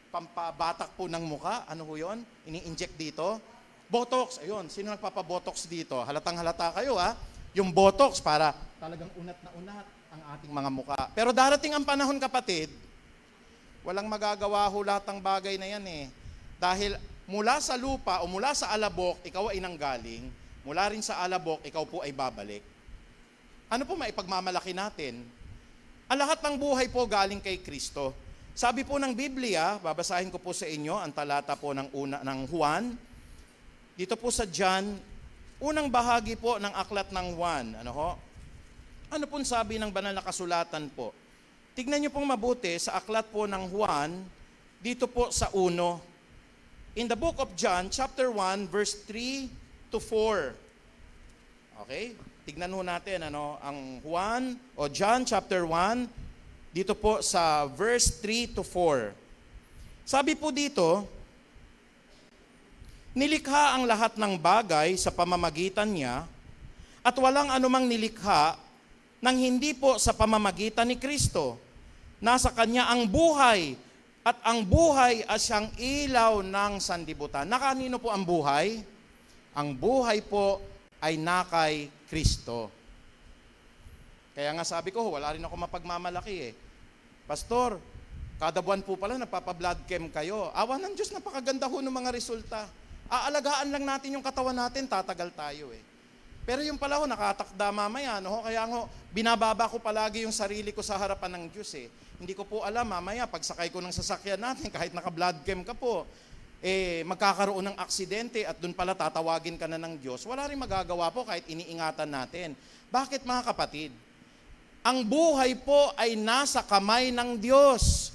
pampabatak po ng muka? Ano ho yun? Ini-inject dito? Botox. Ayun, sino nagpapabotox dito? Halatang-halata kayo, yung botox para talagang unat na unat ang ating mga muka. Pero darating ang panahon, kapatid, walang magagawa ho lahat ng bagay na yan eh. Dahil mula sa lupa o mula sa alabok, ikaw ay nanggaling. Mula rin sa alabok, ikaw po ay babalik. Ano po maipagmamalaki natin? Ang lahat ng buhay po galing kay Kristo. Sabi po ng Biblia, babasahin ko po sa inyo ang talata po ng Juan. Dito po sa John, unang bahagi po ng aklat ng Juan. Ano pong sabi ng banal na kasulatan po? Tignan niyo pong mabuti sa aklat po ng Juan, dito po sa 1. In the book of John, chapter 1, verse 3 to 4. Okay? Tignan ho natin, ang Juan, o John chapter 1, dito po sa verse 3 to 4. Sabi po dito, nilikha ang lahat ng bagay sa pamamagitan niya, at walang anumang nilikha nang hindi po sa pamamagitan ni Kristo. Nasa Kanya ang buhay, at ang buhay ay siyang ilaw ng sanlibutan. Nakanino po ang buhay? Ang buhay po ay nakay Kristo. Kaya nga sabi ko, wala rin ako mapagmamalaki eh. Pastor, kada buwan po pala nagpapa-blood chem kayo. Awa ng Diyos, napakaganda ho ng mga resulta. Aalagaan lang natin yung katawan natin, tatagal tayo eh. Pero yung pala ho, nakatakda mamaya, kaya ho, binababa ko palagi yung sarili ko sa harapan ng Diyos eh. Hindi ko po alam, mamaya, pagsakay ko ng sasakyan natin, kahit naka-blood chem ka po, magkakaroon ng aksidente at dun pala tatawagin ka na ng Diyos. Wala rin magagawa po kahit iniingatan natin. Bakit mga kapatid? Ang buhay po ay nasa kamay ng Diyos.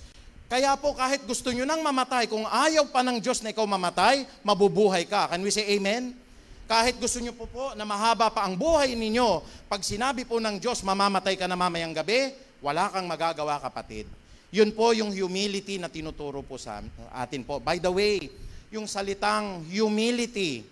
Kaya po kahit gusto nyo nang mamatay, kung ayaw pa ng Diyos na ikaw mamatay, mabubuhay ka. Can we say amen? Kahit gusto nyo po na mahaba pa ang buhay ninyo, pag sinabi po ng Diyos, mamamatay ka na mamayang gabi, wala kang magagawa, kapatid. Yun po yung humility na tinuturo po sa atin po. By the way, yung salitang humility,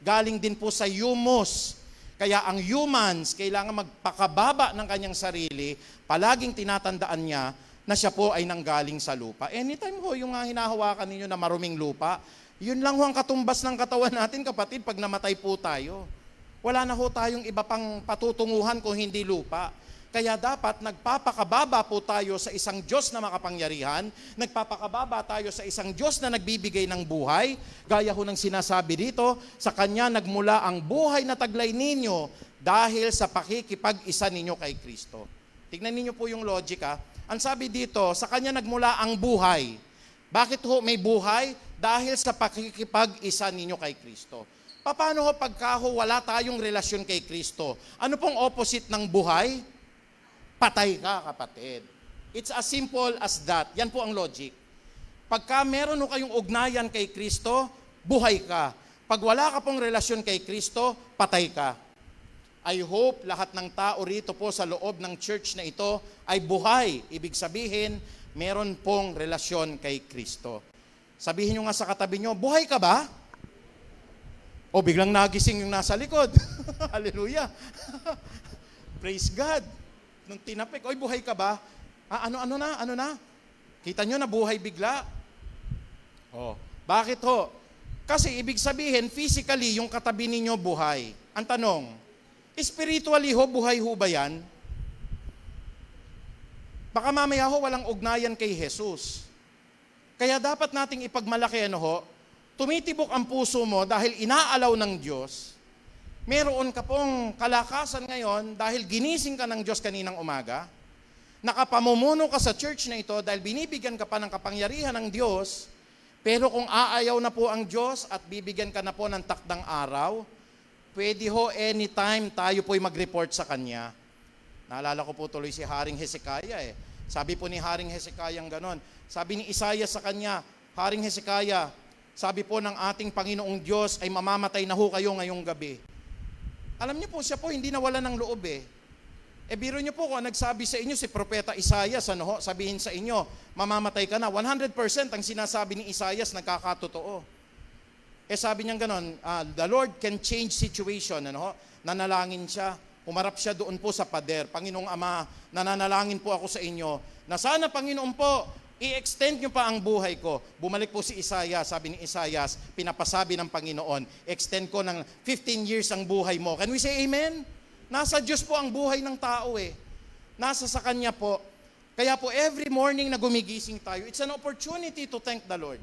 galing din po sa humus. Kaya ang humans, kailangan magpakababa ng kanyang sarili, palaging tinatandaan niya na siya po ay nanggaling sa lupa. Anytime ho, yung hinahawakan ninyo na maruming lupa, yun lang ho ang katumbas ng katawan natin, kapatid, pag namatay po tayo. Wala na ho tayong iba pang patutunguhan kung hindi lupa. Kaya dapat nagpapakababa po tayo sa isang Diyos na makapangyarihan, nagpapakababa tayo sa isang Diyos na nagbibigay ng buhay, gaya ho ng sinasabi dito, sa Kanya nagmula ang buhay na taglay ninyo dahil sa pakikipag-isa ninyo kay Kristo. Tignan ninyo po yung logic ha. Ang sabi dito, sa Kanya nagmula ang buhay. Bakit ho may buhay? Dahil sa pakikipag-isa ninyo kay Kristo. Paano ho pagka ho wala tayong relasyon kay Kristo? Ano pong opposite ng buhay? Patay ka, kapatid. It's as simple as that. Yan po ang logic. Pagka meron ho kayong ugnayan kay Kristo, buhay ka. Pag wala ka pong relasyon kay Kristo, patay ka. I hope lahat ng tao rito po sa loob ng church na ito ay buhay. Ibig sabihin, meron pong relasyon kay Kristo. Sabihin nyo nga sa katabi nyo, buhay ka ba? O biglang nagising yung nasa likod. Hallelujah. Praise God. Nung tinapik, oy, buhay ka ba? Ano na? Kita nyo na buhay bigla? Bakit ho? Kasi ibig sabihin, physically, yung katabi ninyo buhay. Ang tanong, spiritually ho, buhay ho ba yan? Baka mamaya ho, walang ugnayan kay Jesus. Kaya dapat nating ipagmalaki, ano ho, tumitibok ang puso mo dahil inaalaw ng Diyos. Meron ka pong kalakasan ngayon dahil ginising ka ng Diyos kaninang umaga. Nakapamumuno ka sa church na ito dahil binibigyan ka pa ng kapangyarihan ng Diyos. Pero kung aayaw na po ang Diyos at bibigyan ka na po ng takdang araw, pwede ho anytime tayo po'y mag-report sa Kanya. Naalala ko po tuloy si Haring Hezekiah eh. Sabi po ni Haring Hezekiah ganon. Sabi ni Isaiah sa kanya, Haring Hezekiah, sabi po ng ating Panginoong Diyos ay mamamatay na ho kayo ngayong gabi. Alam niyo po, siya po hindi nawala ng loob eh. Biro niyo po kung nagsabi sa inyo si Propeta Isaias, ano ho, sabihin sa inyo, mamamatay ka na. 100% ang sinasabi ni Isaias nagkakatotoo. Sabi niya ganon, the Lord can change situation, ano ho, nanalangin siya. Umarap siya doon po sa pader. Panginoong Ama, nananalangin po ako sa inyo na sana, Panginoon po, i-extend niyo pa ang buhay ko. Bumalik po si Isaiah, sabi ni Isaias, pinapasabi ng Panginoon, extend ko ng 15 years ang buhay mo. Can we say amen? Nasa Diyos po ang buhay ng tao eh. Nasa sa Kanya po. Kaya po every morning na gumigising tayo, it's an opportunity to thank the Lord.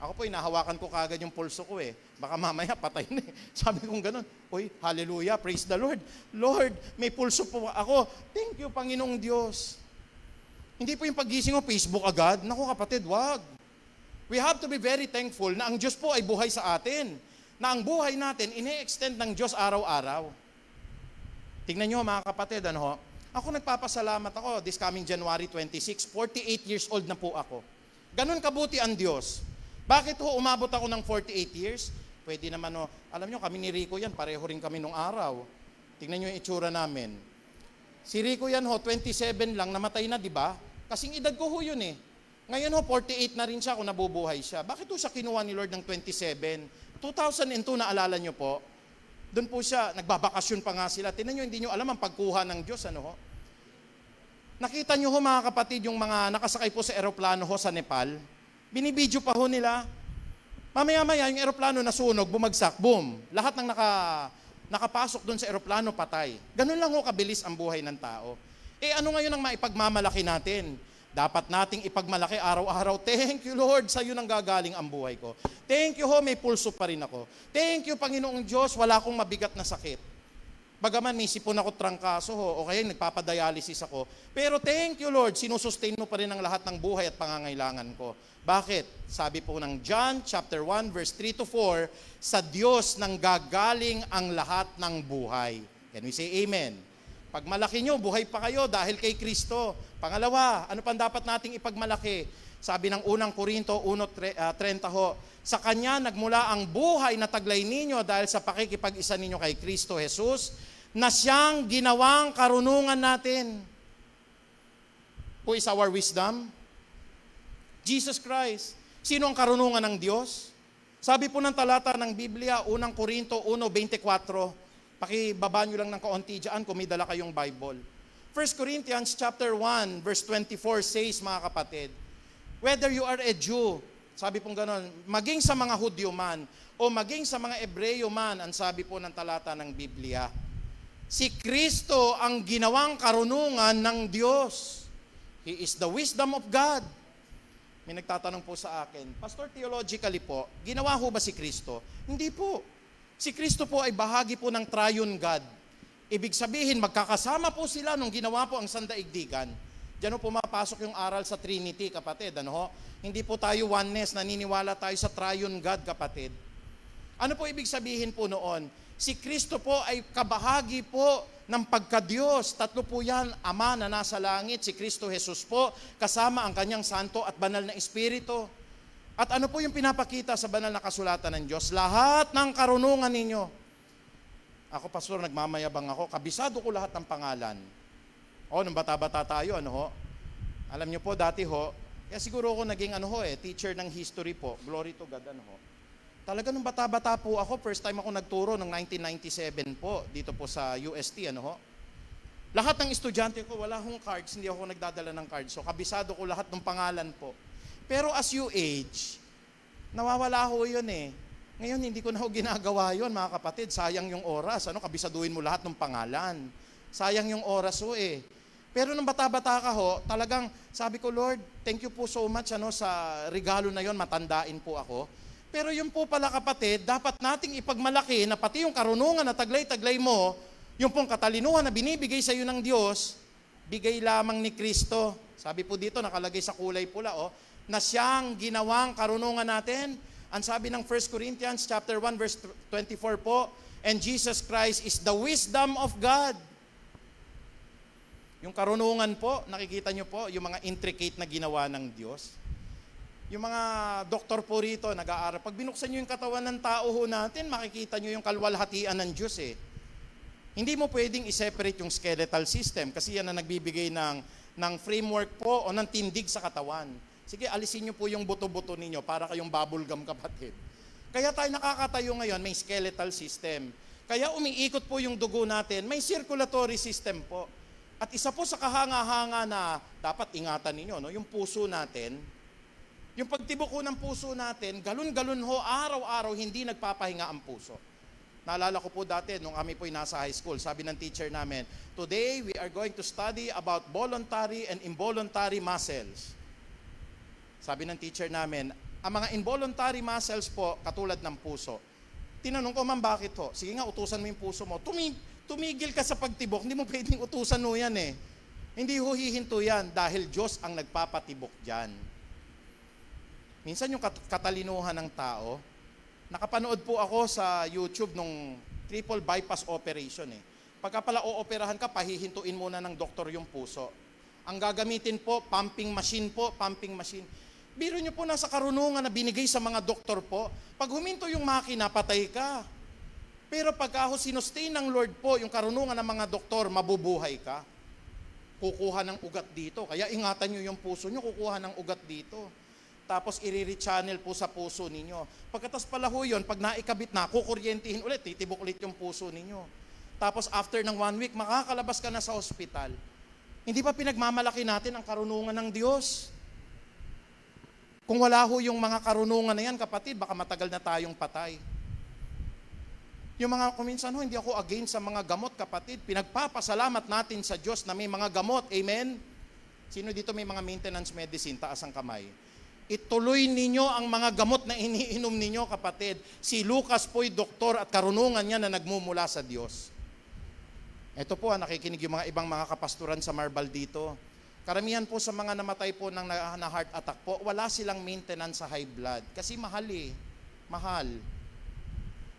Ako po, inahawakan ko kagad yung pulso ko eh. Baka mamaya patay na eh. Sabi kong ganun, uy, hallelujah, praise the Lord. Lord, may pulso po ako. Thank you, Panginoong Diyos. Hindi po yung paggising mo, Facebook agad. Naku kapatid, wag. We have to be very thankful na ang Diyos po ay buhay sa atin. Na ang buhay natin, ini-extend ng Diyos araw-araw. Tingnan nyo mga kapatid, ano ho? Ako nagpapasalamat ako, this coming January 26, 48 years old na po ako. Ganun kabuti ang Diyos. Bakit ho umabot ako ng 48 years? Pwede naman ho, alam nyo kami ni Rico yan, pareho rin kami nung araw. Tingnan nyo yung itsura namin. Si Rico yan ho, 27 lang, namatay na, di ba? Kasing edad ko ho yun eh. Ngayon ho, 48 na rin siya kung nabubuhay siya. Bakit ho siya kinuha ni Lord ng 27? 2002, naalala nyo po? Doon po siya, nagbabakasyon pa nga sila. Tingnan nyo, hindi nyo alam ang pagkuha ng Diyos, ano ho? Nakita nyo ho mga kapatid, yung mga nakasakay po sa eroplano ho sa Nepal, binibidyo pa ho nila. Mamaya-maya, yung eroplano nasunog, bumagsak, boom. Lahat ng nakapasok doon sa eroplano, patay. Ganun lang ho kabilis ang buhay ng tao. Ano ngayon ang maipagmamalaki natin? Dapat nating ipagmalaki araw-araw. Thank you, Lord, sa iyo nang gagaling ang buhay ko. Thank you ho, may pulso pa rin ako. Thank you, Panginoong Diyos, wala akong mabigat na sakit. Bagaman may sipon ako trangkaso ho, o kaya nagpapadialysis ako. Pero thank you, Lord, sinusustain mo pa rin ang lahat ng buhay at pangangailangan ko. Bakit? Sabi po ng John chapter 1 verse 3 to 4, sa Diyos nang gagaling ang lahat ng buhay. Can we say amen? Pag malaki nyo, buhay pa kayo dahil kay Kristo. Pangalawa, ano pang dapat nating ipagmalaki? Sabi ng unang Korinto 1:30 ho, sa Kanya nagmula ang buhay na taglay ninyo dahil sa pakikipag-isa ninyo kay Kristo Jesus, na siyang ginawang karunungan natin. Who is our wisdom? Jesus Christ. Sino ang karunungan ng Diyos? Sabi po ng talata ng Biblia, unang Korinto 1:24, pakibaba nyo lang ng kaunti dyan kung may dala kayong Bible. 1 Corinthians chapter 1 verse 24 says, mga kapatid, whether you are a Jew, sabi pong ganon, maging sa mga Hudyo man, o maging sa mga Ebreyo man, ang sabi po ng talata ng Biblia, si Kristo ang ginawang karunungan ng Diyos. He is the wisdom of God. May nagtatanong po sa akin, Pastor, theologically po, ginawa ho ba si Kristo? Hindi po. Si Kristo po ay bahagi po ng triune God. Ibig sabihin, magkakasama po sila nung ginawa po ang sandaigdigan. Diyan po pumapasok yung aral sa Trinity, kapatid. Ano ho? Hindi po tayo oneness, naniniwala tayo sa triune God, kapatid. Ano po ibig sabihin po noon? Si Kristo po ay kabahagi po ng pagka-Diyos. Tatlo po yan, Ama na nasa langit, si Kristo Jesus po, kasama ang kanyang santo at banal na Espiritu. At ano po yung pinapakita sa banal na kasulatan ng Diyos? Lahat ng karunungan ninyo. Ako, pastor, nagmamayabang ako. Kabisado ko lahat ng pangalan. Nung bata-bata tayo, ano ho? Alam nyo po, dati ho, kaya siguro ako naging teacher ng history po. Glory to God, ano ho. Talaga nung bata-bata po ako, first time ako nagturo noong 1997 po, dito po sa UST, ano ho. Lahat ng estudyante ko, wala hong cards, hindi ako nagdadala ng cards. So, kabisado ko lahat ng pangalan po. Pero as you age, Nawawala ho yun eh. Ngayon, hindi ko na ho ginagawa yun, mga kapatid. Sayang yung oras. Kabisaduhin mo lahat ng pangalan. Sayang yung oras ho eh. Pero nung bata-bata ka ho, talagang sabi ko, Lord, thank you po so much sa regalo na yon, matandain po ako. Pero yun po pala kapatid, dapat nating ipagmalaki na pati yung karunungan na taglay-taglay mo, yung pong katalinuhan na binibigay sa iyo ng Diyos, bigay lamang ni Kristo. Sabi po dito, nakalagay sa kulay pula, na siyang ginawang karunungan natin. Ang sabi ng 1 Corinthians chapter 1 verse 24 po, and Jesus Christ is the wisdom of God. Yung karunungan po, nakikita nyo po, yung mga intricate na ginawa ng Diyos. Yung mga doktor po rito, nag-aaral. Pag binuksan nyo yung katawan ng tao ho natin, makikita nyo yung kalwalhatian ng Diyos eh. Hindi mo pwedeng i-separate yung skeletal system kasi yan ang nagbibigay ng framework po o ng tindig sa katawan. Sige, alisin nyo po yung buto-buto ninyo para kayong bubblegum kapatid. Kaya tayo nakakatayo ngayon, may skeletal system. Kaya umiikot po yung dugo natin, may circulatory system po. At isa po sa kahanga-hanga na dapat ingatan ninyo, yung puso natin, yung pagtibok ko ng puso natin, galon-galon ho, araw-araw, hindi nagpapahinga ang puso. Naalala ko po dati, nung kami po'y nasa high school, sabi ng teacher namin, today we are going to study about voluntary and involuntary muscles. Sabi ng teacher namin, ang mga involuntary muscles po, katulad ng puso. Tinanong ko, ma'am, bakit ho? Sige nga, utusan mo yung puso mo. Tumigil ka sa pagtibok, hindi mo pwedeng utusan mo yan eh. Hindi ho hihinto yan dahil Diyos ang nagpapatibok dyan. Minsan yung katalinuhan ng tao, nakapanood po ako sa YouTube nung triple bypass operation eh. Pagka pala ooperahan ka, pahihintuin muna ng doktor yung puso. Ang gagamitin po, pumping machine po, pumping machine. Biro nyo po nasa karunungan na binigay sa mga doktor po, pag huminto yung makina, patay ka. Pero pagka sinustain ng Lord po, yung karunungan ng mga doktor, mabubuhay ka. Kukuha ng ugat dito. Kaya ingatan nyo yung puso nyo, kukuha ng ugat dito. Tapos i-rechannel po sa puso ninyo. Pagkatas pala ho yun, pag naikabit na, kukuryentihin ulit, titibok ulit yung puso ninyo. Tapos after ng 1 week, makakalabas ka na sa hospital. Hindi pa pinagmamalaki natin ang karunungan ng Diyos. Kung wala ho yung mga karunungan na yan, kapatid, baka matagal na tayong patay. Yung mga kuminsan ho, hindi ako against sa mga gamot, kapatid. Pinagpapasalamat natin sa Diyos na may mga gamot. Amen? Sino dito may mga maintenance medicine? Taas ang kamay. Ituloy ninyo ang mga gamot na iniinom ninyo, kapatid. Si Lucas po'y doktor at karunungan niya na nagmumula sa Diyos. Ito po, nakikinig yung mga ibang mga kapasturan sa Marble dito. Karamihan po sa mga namatay po ng na heart attack po, wala silang maintenance sa high blood. Kasi mahal eh. Mahal.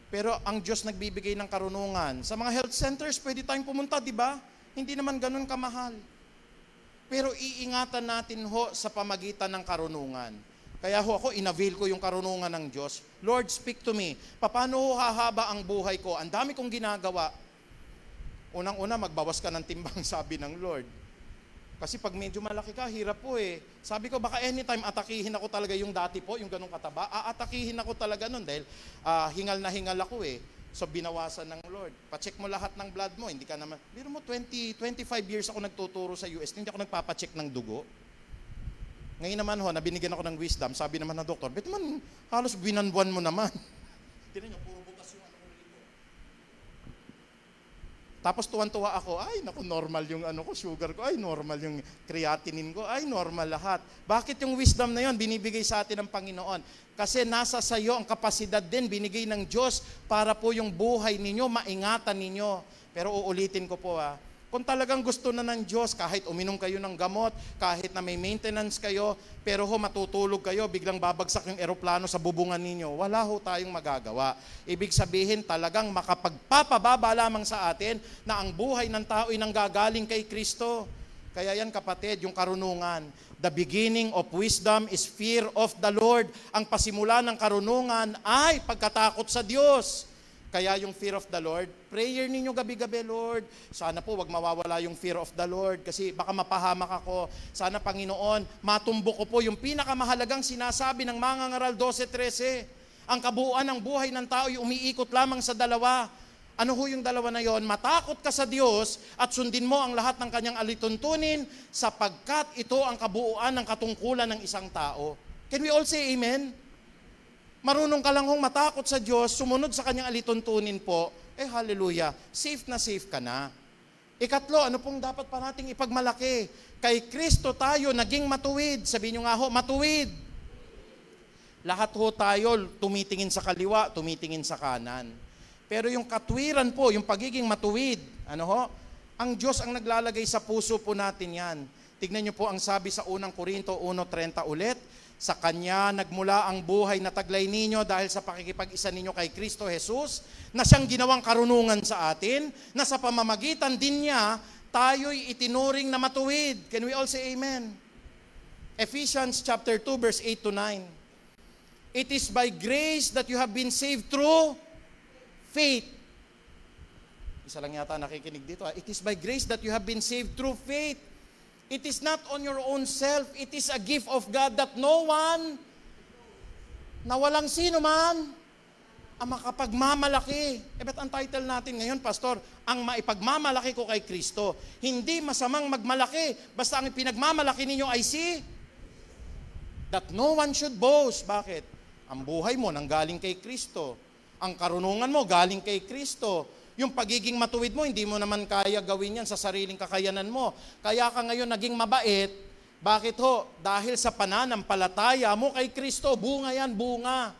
Pero ang Diyos nagbibigay ng karunungan. Sa mga health centers, pwede tayong pumunta, di ba? Hindi naman ganun kamahal. Pero iingatan natin ho sa pamagitan ng karunungan. Kaya ho ako, inavail ko yung karunungan ng Diyos. Lord, speak to me. Paano ho hahaba ang buhay ko? Ang dami kong ginagawa. Unang-una, magbawas ka ng timbang, sabi ng Lord. Kasi pag medyo malaki ka, hirap po eh. Sabi ko, baka anytime atakihin ako talaga yung dati po, yung ganong kataba. Atakihin ako talaga nun dahil hingal na hingal ako eh. So binawasan ng Lord. Pa-check mo lahat ng blood mo, hindi ka naman. Biro mo 25 years ako nagtuturo sa US, hindi ako nagpapacheck ng dugo. Ngayon naman ho, nabinigyan ako ng wisdom, sabi naman ng doktor, bet man halos binanbuan mo naman. Tingnan niyo, puro butas yung ano rito. Tapos tuwan-tuwa ako, ay naku, normal yung ano ko, sugar ko, ay normal yung creatinine ko, ay normal lahat. Bakit yung wisdom na yon binibigay sa atin ng Panginoon? Kasi nasa sayo ang kapasidad din binigay ng Diyos para po yung buhay ninyo, maingatan ninyo. Pero uulitin ko po kung talagang gusto na ng Diyos, kahit uminom kayo ng gamot, kahit na may maintenance kayo, pero matutulog kayo, biglang babagsak yung eroplano sa bubungan ninyo, wala ho tayong magagawa. Ibig sabihin talagang makapagpapababa lamang sa atin na ang buhay ng tao ay nanggagaling kay Kristo. Kaya yan kapatid, yung karunungan. The beginning of wisdom is fear of the Lord. Ang pasimula ng karunungan ay pagkatakot sa Diyos. Kaya yung fear of the Lord, prayer ninyo gabi-gabi, Lord. Sana po wag mawawala yung fear of the Lord kasi baka mapahamak ako. Sana Panginoon, matumbok ko po yung pinakamahalagang sinasabi ng Mangangaral 12:13. Ang kabuuan ng buhay ng tao ay umiikot lamang sa dalawa. Ano ho yung dalawa na yon? Matakot ka sa Diyos at sundin mo ang lahat ng kanyang alituntunin sapagkat ito ang kabuuan ng katungkulan ng isang tao. Can we all say amen? Marunong ka lang hong matakot sa Diyos, sumunod sa kanyang alituntunin po, hallelujah, safe ka na. Ikatlo, ano pong dapat pa nating ipagmalaki? Kay Kristo tayo naging matuwid. Sabihin nyo nga ho, matuwid. Lahat ho tayo tumitingin sa kaliwa, tumitingin sa kanan. Pero yung katwiran po, yung pagiging matuwid, ang Diyos ang naglalagay sa puso po natin yan. Tignan nyo po ang sabi sa unang Korinto 1:30 ulit, sa Kanya nagmula ang buhay na taglay ninyo dahil sa pakikipag-isa ninyo kay Kristo Jesus, na siyang ginawang karunungan sa atin, na sa pamamagitan din niya, tayo'y itinuring na matuwid. Can we all say amen? Ephesians chapter 2 verse 8 to 9. It is by grace that you have been saved through faith. Isa lang yata nakikinig dito. It is by grace that you have been saved through faith. It is not on your own self. It is a gift of God that no one, na walang sino man, ang makapagmamalaki. Ba't ang title natin ngayon, Pastor? Ang maipagmamalaki ko kay Kristo. Hindi masamang magmalaki. Basta ang pinagmamalaki ninyo ay that no one should boast. Bakit? Ang buhay mo nanggaling kay Kristo. Ang karunungan mo galing kay Kristo. Yung pagiging matuwid mo, hindi mo naman kaya gawin yan sa sariling kakayanan mo. Kaya ka ngayon naging mabait. Bakit ho? Dahil sa pananampalataya mo kay Kristo, bunga yan, bunga.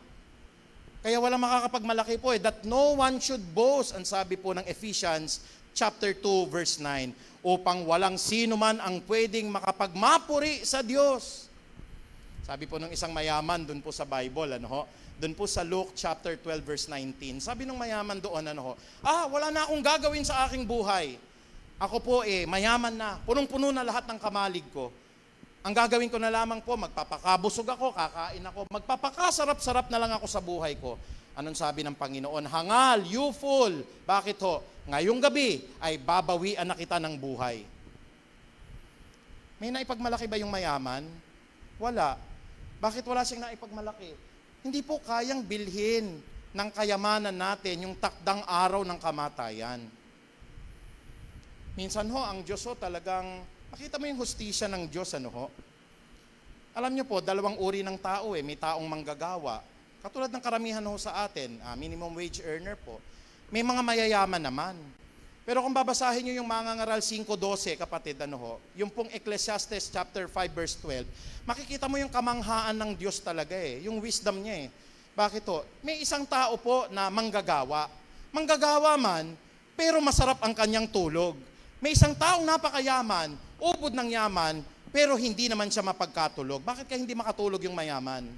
Kaya wala makakapagmalaki po that no one should boast, ang sabi po ng Ephesians chapter 2 verse 9, upang walang sino man ang pwedeng makapagmapuri sa Diyos. Sabi po ng isang mayaman doon po sa Bible, doon po sa Luke chapter 12 verse 19. Sabi ng mayaman doon, wala na akong gagawin sa aking buhay. Ako po mayaman na, punong-puno na lahat ng kamalig ko. Ang gagawin ko na lamang po, magpapakabusog ako, kakain ako, magpapakasarap-sarap na lang ako sa buhay ko. Anong sabi ng Panginoon? Hangal, you fool. Bakit ho? Ngayong gabi ay babawian na kita ng buhay. May naipagmalaki ba yung mayaman? Wala. Bakit wala siyang naipagmalaki? Hindi po kayang bilhin ng kayamanan natin yung takdang araw ng kamatayan. Minsan ho, ang Diyos ho talagang, makita mo yung hustisya ng Diyos, Alam niyo po, dalawang uri ng tao may taong manggagawa. Katulad ng karamihan ho sa atin, minimum wage earner po. May mga mayayaman naman. Pero kung babasahin niyo yung Mangangaral 5:12, kapatid, yung pong Ecclesiastes chapter 5 verse 12, makikita mo yung kamanghaan ng Diyos talaga yung wisdom niya Bakit ho? May isang tao po na manggagawa. Manggagawa man, pero masarap ang kanyang tulog. May isang taong napakayaman, ubod ng yaman, pero hindi naman siya mapagkatulog. Bakit kaya hindi makatulog yung mayaman?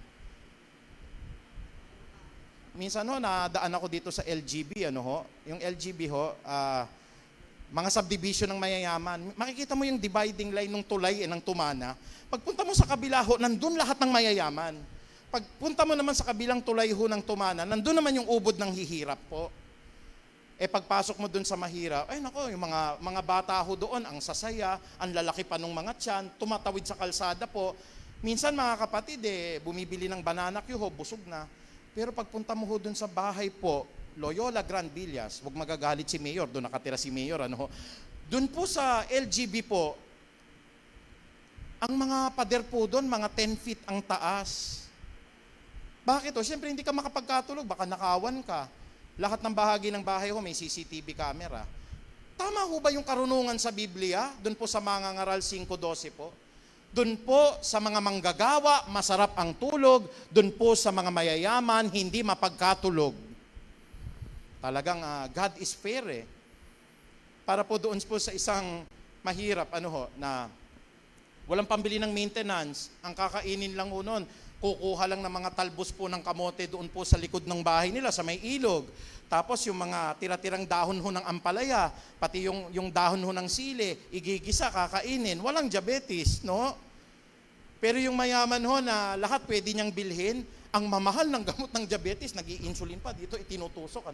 Minsan nadaan ako dito sa LGB, yung LGB mga subdivision ng mayayaman. Makikita mo yung dividing line ng tulay ng Tumana. Pagpunta mo sa kabila nandun lahat ng mayayaman. Pagpunta mo naman sa kabilang tulay ng Tumana, nandun naman yung ubod ng hihirap po. Pagpasok mo dun sa mahirap, yung mga bata doon, ang sasaya, ang lalaki pa ng mga tiyan, tumatawid sa kalsada po. Minsan mga kapatid, bumibili ng banana Q, busog na. Pero pagpunta mo dun sa bahay po, Loyola Grand Villas, huwag magagalit si Mayor, doon nakatira si Mayor, Doon po sa LGB po, ang mga pader po doon, mga 10 feet ang taas. Bakit Siyempre hindi ka makapagkatulog, baka nakawan ka. Lahat ng bahagi ng bahay may CCTV camera. Tama ho ba yung karunungan sa Biblia? Doon po sa Mangangaral 5:12 po. Doon po sa mga manggagawa, masarap ang tulog. Doon po sa mga mayayaman, hindi mapagkatulog. Talagang God is fair Para po doon po sa isang mahirap, na walang pambili ng maintenance, ang kakainin lang noon, kukuha lang ng mga talbos po ng kamote doon po sa likod ng bahay nila, sa may ilog. Tapos yung mga tira-tirang dahon ng ampalaya, pati yung dahon ng sili, igigisa, kakainin. Walang diabetes, Pero yung mayaman na lahat pwede niyang bilhin, ang mamahal ng gamot ng diabetes, nag-i-insulin pa, dito itinutusok,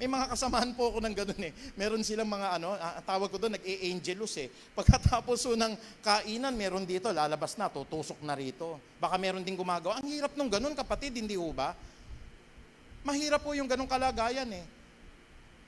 May mga kasamahan po ako ng ganun Meron silang mga tawag ko doon, nag-e-angelus Pagkatapos ng kainan, meron dito, lalabas na, tutusok na rito. Baka meron din gumagawa. Ang hirap nung ganun, kapatid, hindi ho ba? Mahirap po yung ganung kalagayan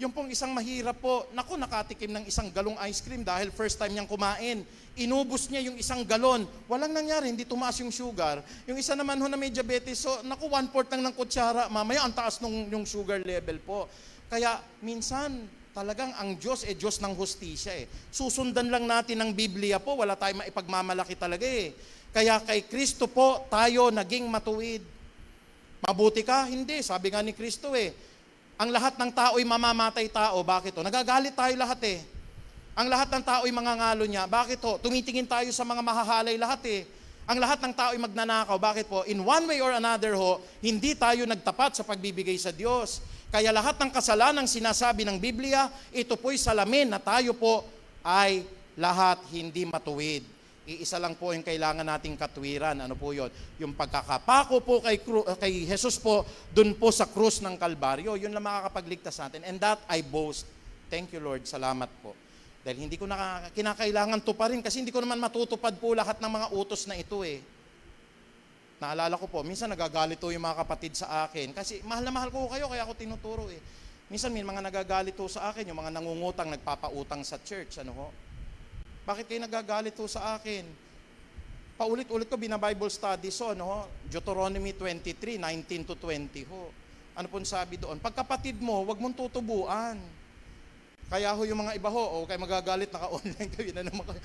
Yung pong isang mahirap po, naku, nakatikim ng isang galong ice cream dahil first time niyang kumain. Inubos niya yung isang galon. Walang nangyari, hindi tumaas yung sugar. Yung isa naman ho na may diabetes, so naku, 1/4 lang ng kutsara. Mamaya, ang taas yung sugar level po. Kaya minsan, talagang ang Diyos Diyos ng hustisya eh. Susundan lang natin ang Biblia po, wala tayong maipagmamalaki talaga eh. Kaya kay Kristo po, tayo naging matuwid. Mabuti ka? Hindi. Sabi nga ni Kristo eh, ang lahat ng tao'y mamamatay tao. Bakit o? Nagagalit tayo lahat eh. Ang lahat ng tao'y mangangalo niya. Bakit o? Tumitingin tayo sa mga mahahalay lahat eh. Ang lahat ng tao'y magnanakaw. Bakit po? In one way or another ho, hindi tayo nagtapat sa pagbibigay sa Diyos. Kaya lahat ng kasalanang sinasabi ng Biblia, ito po'y salamin na tayo po ay lahat hindi matuwid. Iisa lang po yung kailangan nating katwiran. Ano po yun? Yung pagkakapako po kay Jesus po, dun po sa krus ng Kalbaryo. Yun lang makakapagligtas natin. And that I boast. Thank you Lord. Salamat po. Dahil hindi ko kinakailangan tuparin kasi hindi ko naman matutupad po lahat ng mga utos na ito eh. Naalala ko po, minsan nagagalit po yung mga kapatid sa akin kasi mahal na mahal ko kayo kaya ako tinuturo eh. Minsan may mga nagagalit po sa akin, yung mga nangungutang, nagpapautang sa church. Ano ho? Bakit kayo nagagalit po sa akin? Paulit-ulit ko bina-Bible study so, no? Deuteronomy 23, 19 to 20 ho. Ano pong sabi doon? Pagkapatid mo, wag mong tutubuan. Kaya ho yung mga iba ho, kayo magagalit, naka-online kayo na naman kayo.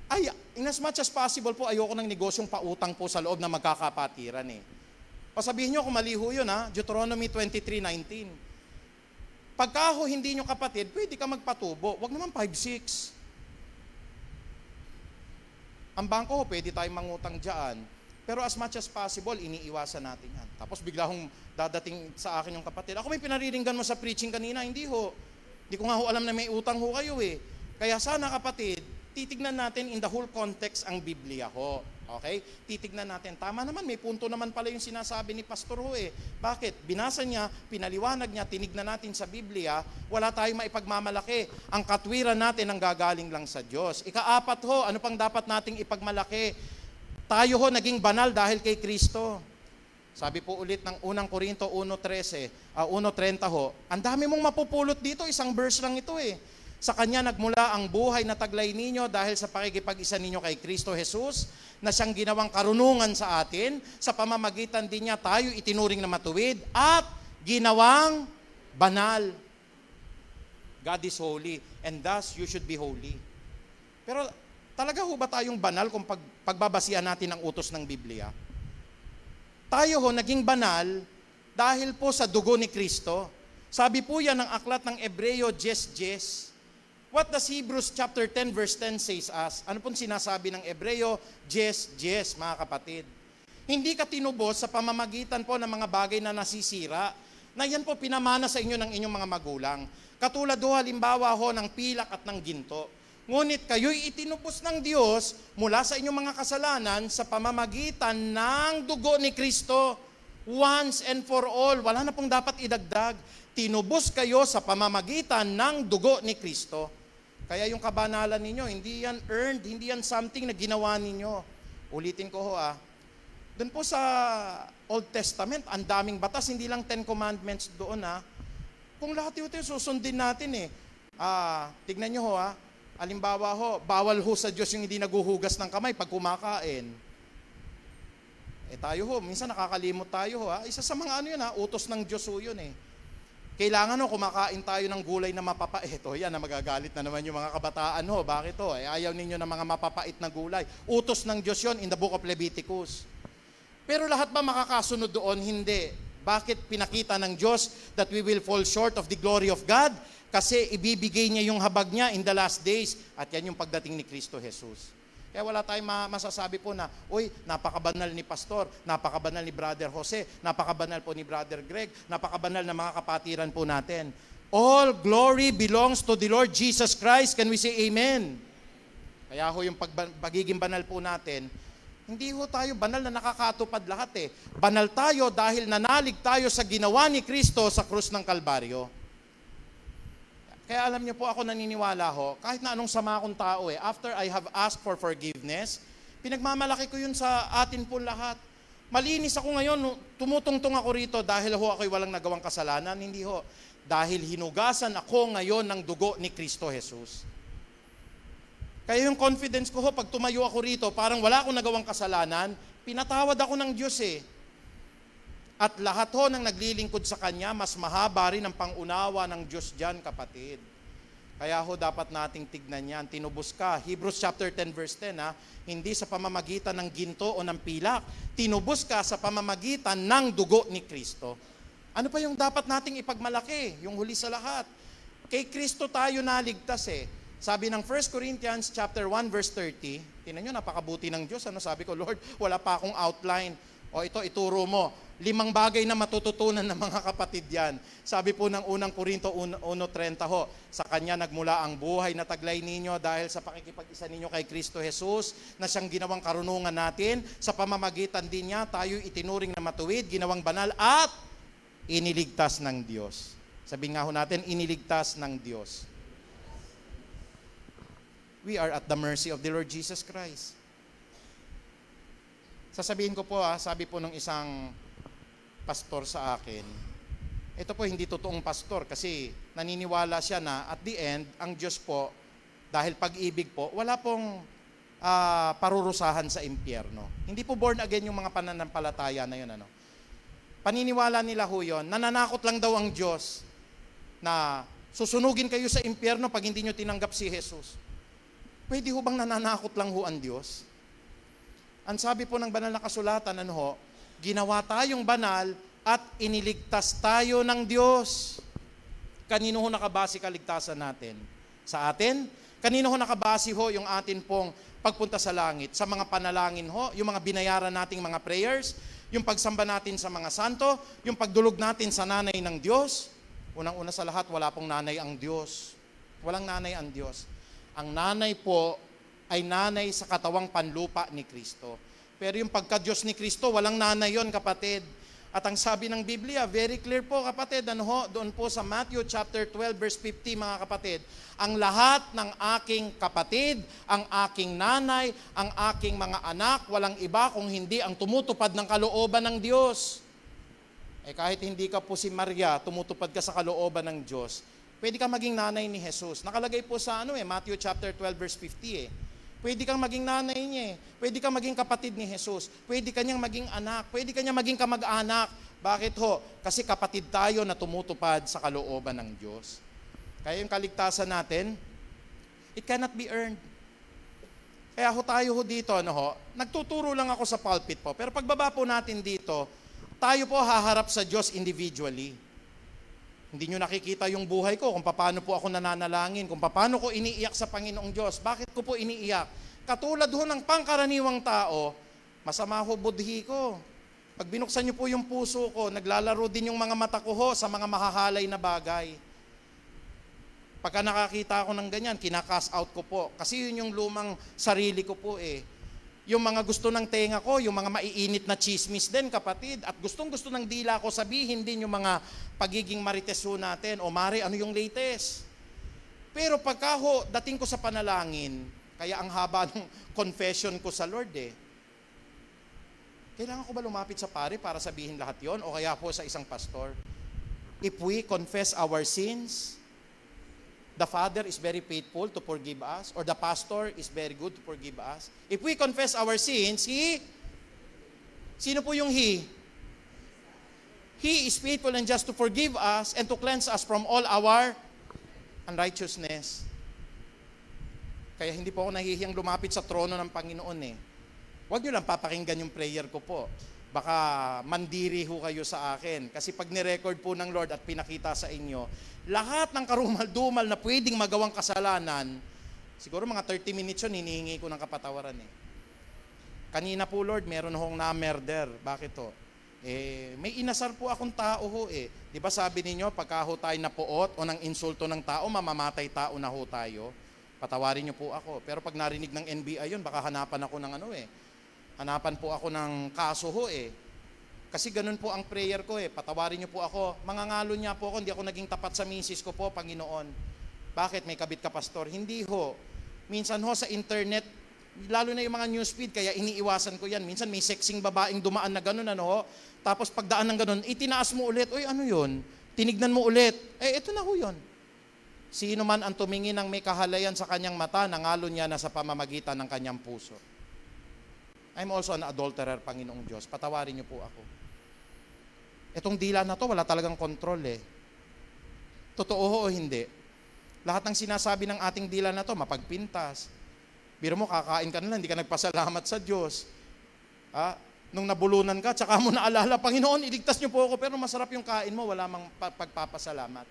Ay, in as much as possible po, ayoko ng negosyong pautang po sa loob na magkakapatiran eh. O sabihin nyo kung mali ho yun ha, Deuteronomy 23, 19. Pagka ho hindi nyo kapatid, pwede ka magpatubo. Wag naman 5-6. Ang bangko ho, pwede tayong mangutang dyan. Pero as much as possible, iniiwasan natin yan. Tapos bigla hong dadating sa akin yung kapatid. Ako may pinariringgan mo sa preaching kanina. Hindi ho. Hindi ko nga ho alam na may utang ho kayo eh. Kaya sana kapatid, titignan natin in the whole context ang Biblia ho. Okay? Titignan natin. Tama naman, may punto naman pala yung sinasabi ni Pastor ho eh. Bakit? Binasa niya, pinaliwanag niya, tinignan natin sa Biblia, wala tayong maipagmamalaki. Ang katwiran natin ang gagaling lang sa Diyos. Ikaapat ho, ano pang dapat nating ipagmalaki? Tayo ho naging banal dahil kay Kristo. Sabi po ulit ng unang Korinto 1:13, 1:30 ho, ang dami mong mapupulot dito, isang verse lang ito eh. Sa Kanya nagmula ang buhay na taglay ninyo dahil sa pakikipag-isa ninyo kay Kristo Jesus na siyang ginawang karunungan sa atin. Sa pamamagitan din niya tayo itinuring na matuwid at ginawang banal. God is holy and thus you should be holy. Pero talaga ho ba tayong banal kung pagbabasihan natin ang utos ng Biblia? Tayo ho naging banal dahil po sa dugo ni Kristo. Sabi po yan ng aklat ng Ebreo 10:10. What does Hebrews chapter 10 verse 10 says us? Ano pong sinasabi ng Ebreo 10:10, mga kapatid? Hindi ka tinubos sa pamamagitan po ng mga bagay na nasisira, na yan po pinamana sa inyo ng inyong mga magulang. Katulad ho halimbawa ho ng pilak at ng ginto. Ngunit kayo'y itinubos ng Diyos mula sa inyong mga kasalanan sa pamamagitan ng dugo ni Kristo. Once and for all, wala na pong dapat idagdag. Tinubos kayo sa pamamagitan ng dugo ni Kristo. Kaya yung kabanalan ninyo, hindi yan earned, hindi yan something na ginawa ninyo. Ulitin ko ho Doon po sa Old Testament, ang daming batas, hindi lang 10 Commandments doon Kung lahat ito susundin natin tignan nyo ho halimbawa ho, bawal ho sa Diyos yung hindi naguhugas ng kamay pag kumakain. Tayo ho, minsan nakakalimot tayo ho Isa sa mga utos ng Diyos ho yun Kailangan kumakain tayo ng gulay na mapapait. Yan na magagalit na naman yung mga kabataan ho. Bakit ho? Ayaw ninyo ng mga mapapait na gulay. Utos ng Diyos yon in the book of Leviticus. Pero lahat ba makakasunod doon? Hindi. Bakit pinakita ng Diyos that we will fall short of the glory of God? Kasi ibibigay niya yung habag niya in the last days. At yan yung pagdating ni Kristo Jesus. Kaya wala tayong masasabi po na, napakabanal ni Pastor, napakabanal ni Brother Jose, napakabanal po ni Brother Greg, napakabanal na mga kapatiran po natin. All glory belongs to the Lord Jesus Christ. Can we say amen? Kaya ho yung pagiging banal po natin, hindi ho tayo banal na nakakatupad lahat Banal tayo dahil nanalig tayo sa ginawa ni Kristo sa krus ng Kalbaryo. Kaya alam niyo po, ako naniniwala kahit na anong sama akong tao after I have asked for forgiveness, pinagmamalaki ko yun sa atin po lahat. Malinis ako ngayon, tumutungtong ako rito dahil ho ako'y walang nagawang kasalanan. Hindi ho. Dahil hinugasan ako ngayon ng dugo ni Kristo Jesus. Kaya yung confidence ko ho, pag tumayo ako rito, parang wala akong nagawang kasalanan, pinatawad ako ng Diyos eh. At lahat ho ng naglilingkod sa Kanya, mas mahaba rin ang pangunawa ng Diyos dyan, kapatid. Kaya ho, dapat nating tignan yan. Tinubos ka. Hebrews chapter 10 verse 10, hindi sa pamamagitan ng ginto o ng pilak. Tinubos ka sa pamamagitan ng dugo ni Kristo. Ano pa yung dapat nating ipagmalaki? Yung huli sa lahat. Kay Kristo tayo naligtas eh. Sabi ng 1 Corinthians chapter 1 verse 30, tingnan nyo, napakabuti ng Diyos. Sabi ko, Lord, wala pa akong outline. O ito, ituro mo. 5 bagay na matututunan ng mga kapatid yan. Sabi po ng unang Korinto 1:30 ho, sa Kanya nagmula ang buhay na taglay ninyo dahil sa pakikipag-isa ninyo kay Kristo Jesus na siyang ginawang karunungan natin. Sa pamamagitan din niya, tayo itinuring na matuwid, ginawang banal at iniligtas ng Diyos. Sabi nga ho natin, iniligtas ng Diyos. We are at the mercy of the Lord Jesus Christ. Sasabihin ko po sabi po ng isang pastor sa akin, ito po hindi totoong pastor kasi naniniwala siya na at the end, ang Diyos po, dahil pag-ibig po, wala pong parurusahan sa impyerno. Hindi po born again yung mga pananampalataya na yun. Paniniwala nila ho yun, nananakot lang daw ang Diyos na susunugin kayo sa impyerno pag hindi nyo tinanggap si Jesus. Pwede ho bang nananakot lang ho ang Diyos? Ang sabi po ng banal na kasulatan, ginawa tayong banal at iniligtas tayo ng Diyos. Kanino ho nakabase kaligtasan natin? Sa atin? Kanino ho nakabase ho yung atin pong pagpunta sa langit? Sa mga panalangin ho, yung mga binayaran nating mga prayers, yung pagsamba natin sa mga santo, yung pagdulog natin sa nanay ng Diyos. Unang-una sa lahat, wala pong nanay ang Diyos. Walang nanay ang Diyos. Ang nanay po ay nanay sa katawang panlupa ni Kristo. Pero yung pagka-Diyos ni Kristo, walang nanay yon, kapatid. At ang sabi ng Biblia, very clear po, kapatid, doon po sa Matthew chapter 12 verse 50, mga kapatid, ang lahat ng aking kapatid, ang aking nanay, ang aking mga anak, walang iba kung hindi ang tumutupad ng kalooban ng Diyos. Kahit hindi ka po si Maria, tumutupad ka sa kalooban ng Diyos, pwede kang maging nanay ni Jesus. Nakalagay po sa Matthew chapter 12 verse 50 Pwede kang maging nanay niya. Pwede kang maging kapatid ni Jesus. Pwede kanyang maging anak. Pwede kanyang maging kamag-anak. Bakit ho? Kasi kapatid tayo na tumutupad sa kalooban ng Diyos. Kaya yung kaligtasan natin, it cannot be earned. Kaya tayo dito, nagtuturo lang ako sa pulpit po. Pero pagbaba po natin dito, tayo po haharap sa Diyos individually. Hindi nyo nakikita yung buhay ko, kung paano po ako nananalangin, kung paano ko iniiyak sa Panginoong Diyos. Bakit ko po iniiyak? Katulad ho ng pangkaraniwang tao, masama ho budhi ko. Pag binuksan nyo po yung puso ko, naglalaro din yung mga mata ko sa mga mahahalay na bagay. Pagka nakakita ako ng ganyan, kinakas out ko po. Kasi yun yung lumang sarili ko po Yung mga gusto ng tenga ko, yung mga maiinit na chismis din, kapatid. At gustong-gusto ng dila ko sabihin din yung mga pagiging mariteso natin. O mare, ano yung latest? Pero pagka dating ko sa panalangin, kaya ang haba ng confession ko sa Lord kailangan ko ba lumapit sa pare para sabihin lahat yon? O kaya po sa isang pastor? If we confess our sins, the Father is very faithful to forgive us, or the pastor is very good to forgive us. If we confess our sins, sino po yung He? He is faithful and just to forgive us and to cleanse us from all our unrighteousness. Kaya hindi po ako nahihiyang lumapit sa trono ng Panginoon Huwag nyo lang papakinggan yung prayer ko po. Baka mandiri ho kayo sa akin. Kasi pag nirecord po ng Lord at pinakita sa inyo, lahat ng karumal-dumal na pwedeng magawang kasalanan, siguro mga 30 minutes yun, hinihingi ko ng kapatawaran Kanina po, Lord, meron akong na-murder. Bakit ho? May inasar po akong tao ho Di ba sabi ninyo, pagka ho tayo napuot o ng insulto ng tao, mamamatay tao na ho tayo. Patawarin niyo po ako. Pero pag narinig ng NBI yun, baka hanapan ako ng hanapan po ako ng kaso ho Kasi ganun po ang prayer ko Patawarin niyo po ako. Mangangalo niya po ako, hindi ako naging tapat sa misis ko po, Panginoon. Bakit? May kabit ka, pastor? Hindi ho. Minsan ho sa internet, Lalo na yung mga newsfeed, kaya iniiwasan ko yan. Minsan may sexing babaeng dumaan na gano'n, ano, tapos pagdaan ng gano'n, itinaas mo ulit, uy, ano yun? Tinignan mo ulit. Ito na ho yun. Sino man ang tumingin ng may kahalayan sa kanyang mata, nangalo niya na sa pamamagitan ng kanyang puso. I'm also an adulterer, Panginoong Diyos. Patawarin niyo po ako. Itong dila na to, wala talagang kontrol eh. Totoo o hindi? Lahat ng sinasabi ng ating dila na to, mapagpintas. Biro mo, kakain ka na lang, hindi ka nagpasalamat sa Diyos. Nung nabulunan ka, tsaka mo naalala, Panginoon, iligtas niyo po ako, pero masarap yung kain mo, wala mang pagpapasalamat.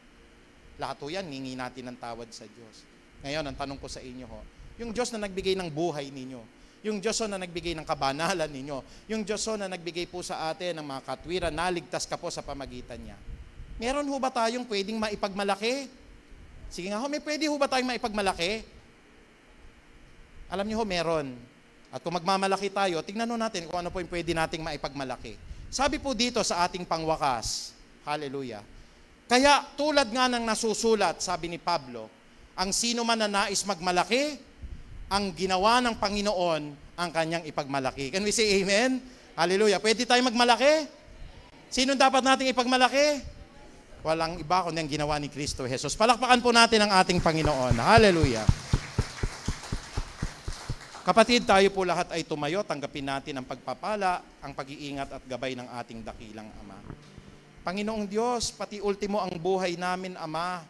Lahat po yan, hingi natin ng tawad sa Diyos. Ngayon, ang tanong ko sa inyo ho, yung Diyos na nagbigay ng buhay ninyo, yung Diyos na nagbigay ng kabanalan ninyo, yung Diyos na nagbigay po sa atin ng mga katwiran, naligtas ka po sa pamagitan niya. Meron ho ba tayong pwedeng maipagmalaki? Sige nga ho, may pwede ho ba tayong maipagmalaki? Alam niyo ho, meron. At kung magmamalaki tayo, tingnan ho natin kung ano po yung pwede nating maipagmalaki. Sabi po dito sa ating pangwakas, hallelujah, kaya tulad nga ng nasusulat, sabi ni Pablo, ang sino man na nais magmalaki, ang ginawa ng Panginoon ang kanyang ipagmalaki. Can we say amen? Hallelujah. Pwede tayo magmalaki? Sino dapat nating ipagmalaki? Walang iba kundi ang ginawa ni Kristo Jesus. Palakpakan po natin ang ating Panginoon. Hallelujah. Kapatid, tayo po lahat ay tumayo, tanggapin natin ang pagpapala, ang pag-iingat at gabay ng ating dakilang Ama. Panginoong Diyos, pati ultimo ang buhay namin, Ama,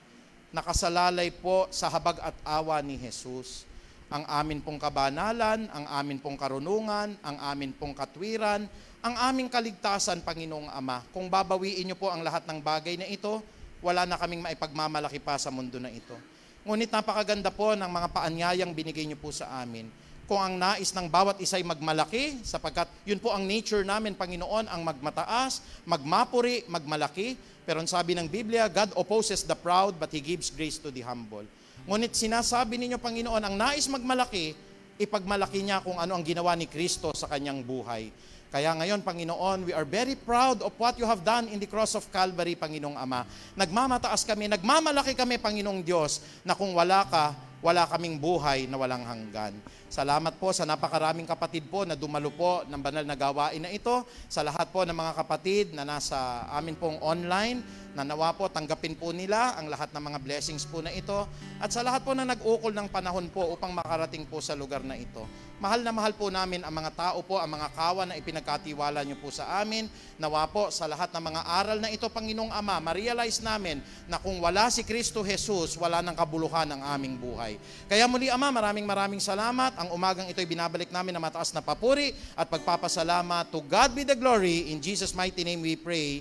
nakasalalay po sa habag at awa ni Jesus. Ang amin pong kabanalan, ang amin pong karunungan, ang amin pong katwiran, ang aming kaligtasan, Panginoong Ama. Kung babawiin niyo po ang lahat ng bagay na ito, wala na kaming maipagmamalaki pa sa mundo na ito. Ngunit napakaganda po ng mga paanyayang binigay niyo po sa amin. Kung ang nais ng bawat isa'y magmalaki, sapagkat yun po ang nature namin, Panginoon, ang magmataas, magmapuri, magmalaki. Pero ang sabi ng Biblia, God opposes the proud, but He gives grace to the humble. Ngunit sinasabi ninyo, Panginoon, ang nais magmalaki, ipagmalaki niya kung ano ang ginawa ni Kristo sa kanyang buhay. Kaya ngayon, Panginoon, we are very proud of what you have done in the cross of Calvary, Panginoong Ama. Nagmamataas kami, nagmamalaki kami, Panginoong Diyos, na kung wala ka, wala kaming buhay na walang hanggan. Salamat po sa napakaraming kapatid po na dumalo po ng banal na gawain na ito. Sa lahat po ng mga kapatid na nasa amin pong online, na nawa po tanggapin po nila ang lahat ng mga blessings po na ito. At sa lahat po na nag-ukol ng panahon po upang makarating po sa lugar na ito. Mahal na mahal po namin ang mga tao po, ang mga kawan na ipinagkatiwala niyo po sa amin. Nawa po sa lahat ng mga aral na ito, Panginoong Ama, ma-realize namin na kung wala si Kristo Jesus, wala ng kabuluhan ang aming buhay. Kaya muli, Ama, maraming salamat. Ang umagang ito'y binabalik namin na mataas na papuri at pagpapasalamat. To God be the glory. In Jesus' mighty name we pray.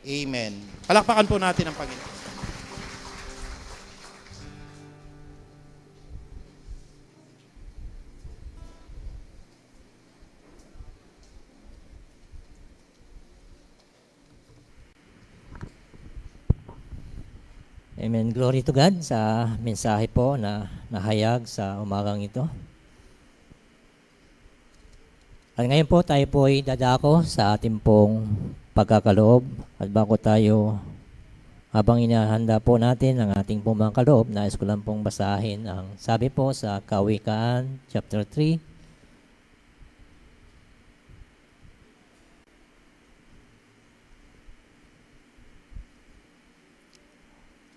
Amen. Palakpakan po natin ang Panginoon. Amen. Glory to God sa mensahe po na nahayag sa umagang ito. At ngayon po tayo po ay dadako sa ating pong pagkakaloob. At bago tayo, habang inahanda po natin ang ating pong mga kaloob, nais ko lang pong basahin ang sabi po sa Kawikaan, chapter 3.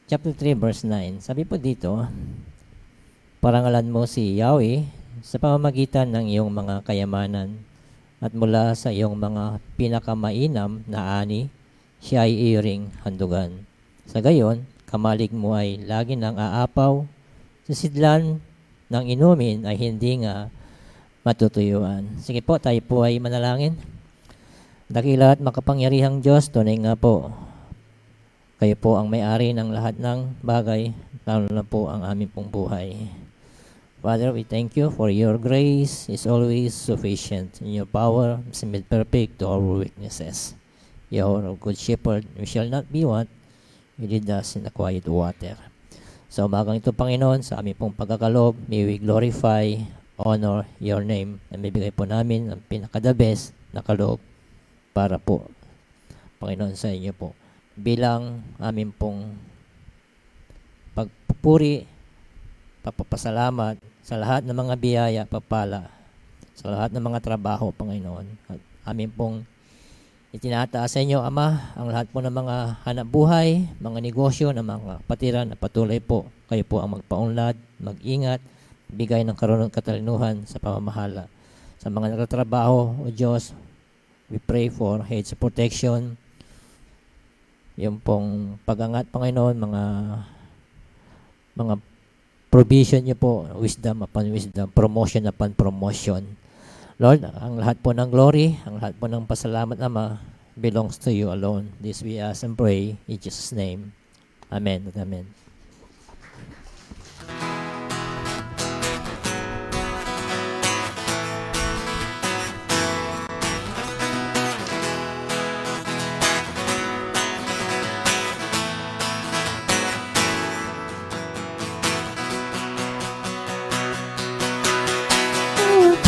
Chapter 3, verse 9. Sabi po dito, parangalan mo si Yahweh sa pamamagitan ng iyong mga kayamanan at mula sa iyong mga pinakamainam na ani, siya ay iyong handugan. Sa gayon, kamalig mo ay lagi nang aapaw, sa sidlan ng inumin ay hindi nga matutuyuan. Sige po, tayo po ay manalangin. Dakila at makapangyarihang Diyos, tunay nga po, kayo po ang may-ari ng lahat ng bagay, lalo na po ang aming pong buhay. Father, we thank you for your grace is always sufficient, and your power is made perfect to our weaknesses. You are a good shepherd, we shall not be want, you lead us in the quiet water. Sa umagang ito, Panginoon, sa aming pong pagkakalob, may we glorify, honor your name, and bibigay po namin ang pinaka-the best na kaloob para po, Panginoon, sa inyo po. Bilang aming pong pagpupuri, papapasalamat sa lahat ng mga biyaya, papala sa lahat ng mga trabaho, Panginoon. At amin pong itinataas sa inyo, Ama, ang lahat po ng mga hanap buhay, mga negosyo, ng mga kapatiran na patuloy po. Kayo po ang magpaunlad, mag-ingat, bigay ng karunong katalinuhan sa pamamahala. Sa mga nagtatrabaho, O Diyos, we pray for hedge of protection, yung pong pag-angat, Panginoon, mga provision niyo po, wisdom upon wisdom, promotion upon promotion. Lord, ang lahat po ng glory, ang lahat po ng pasalamat, Ama, belongs to you alone. This we ask and pray in Jesus' name. Amen at amen.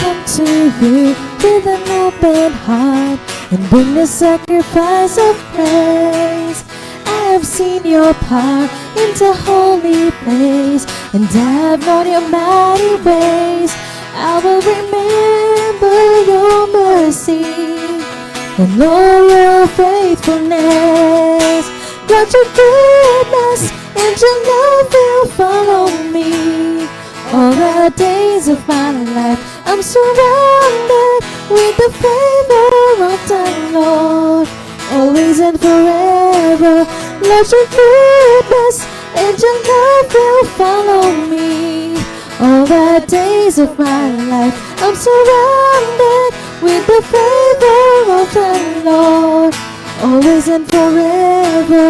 Come to you with an open heart and bring the sacrifice of praise. I have seen your power in the holy place, and I have known your mighty ways. I will remember your mercy and all your faithfulness. Lord, your goodness and your love will follow me all the days of my life. I'm surrounded with the favor of the Lord, always and forever. Lord, your goodness and your love will follow me all the days of my life. I'm surrounded with the favor of the Lord, always and forever.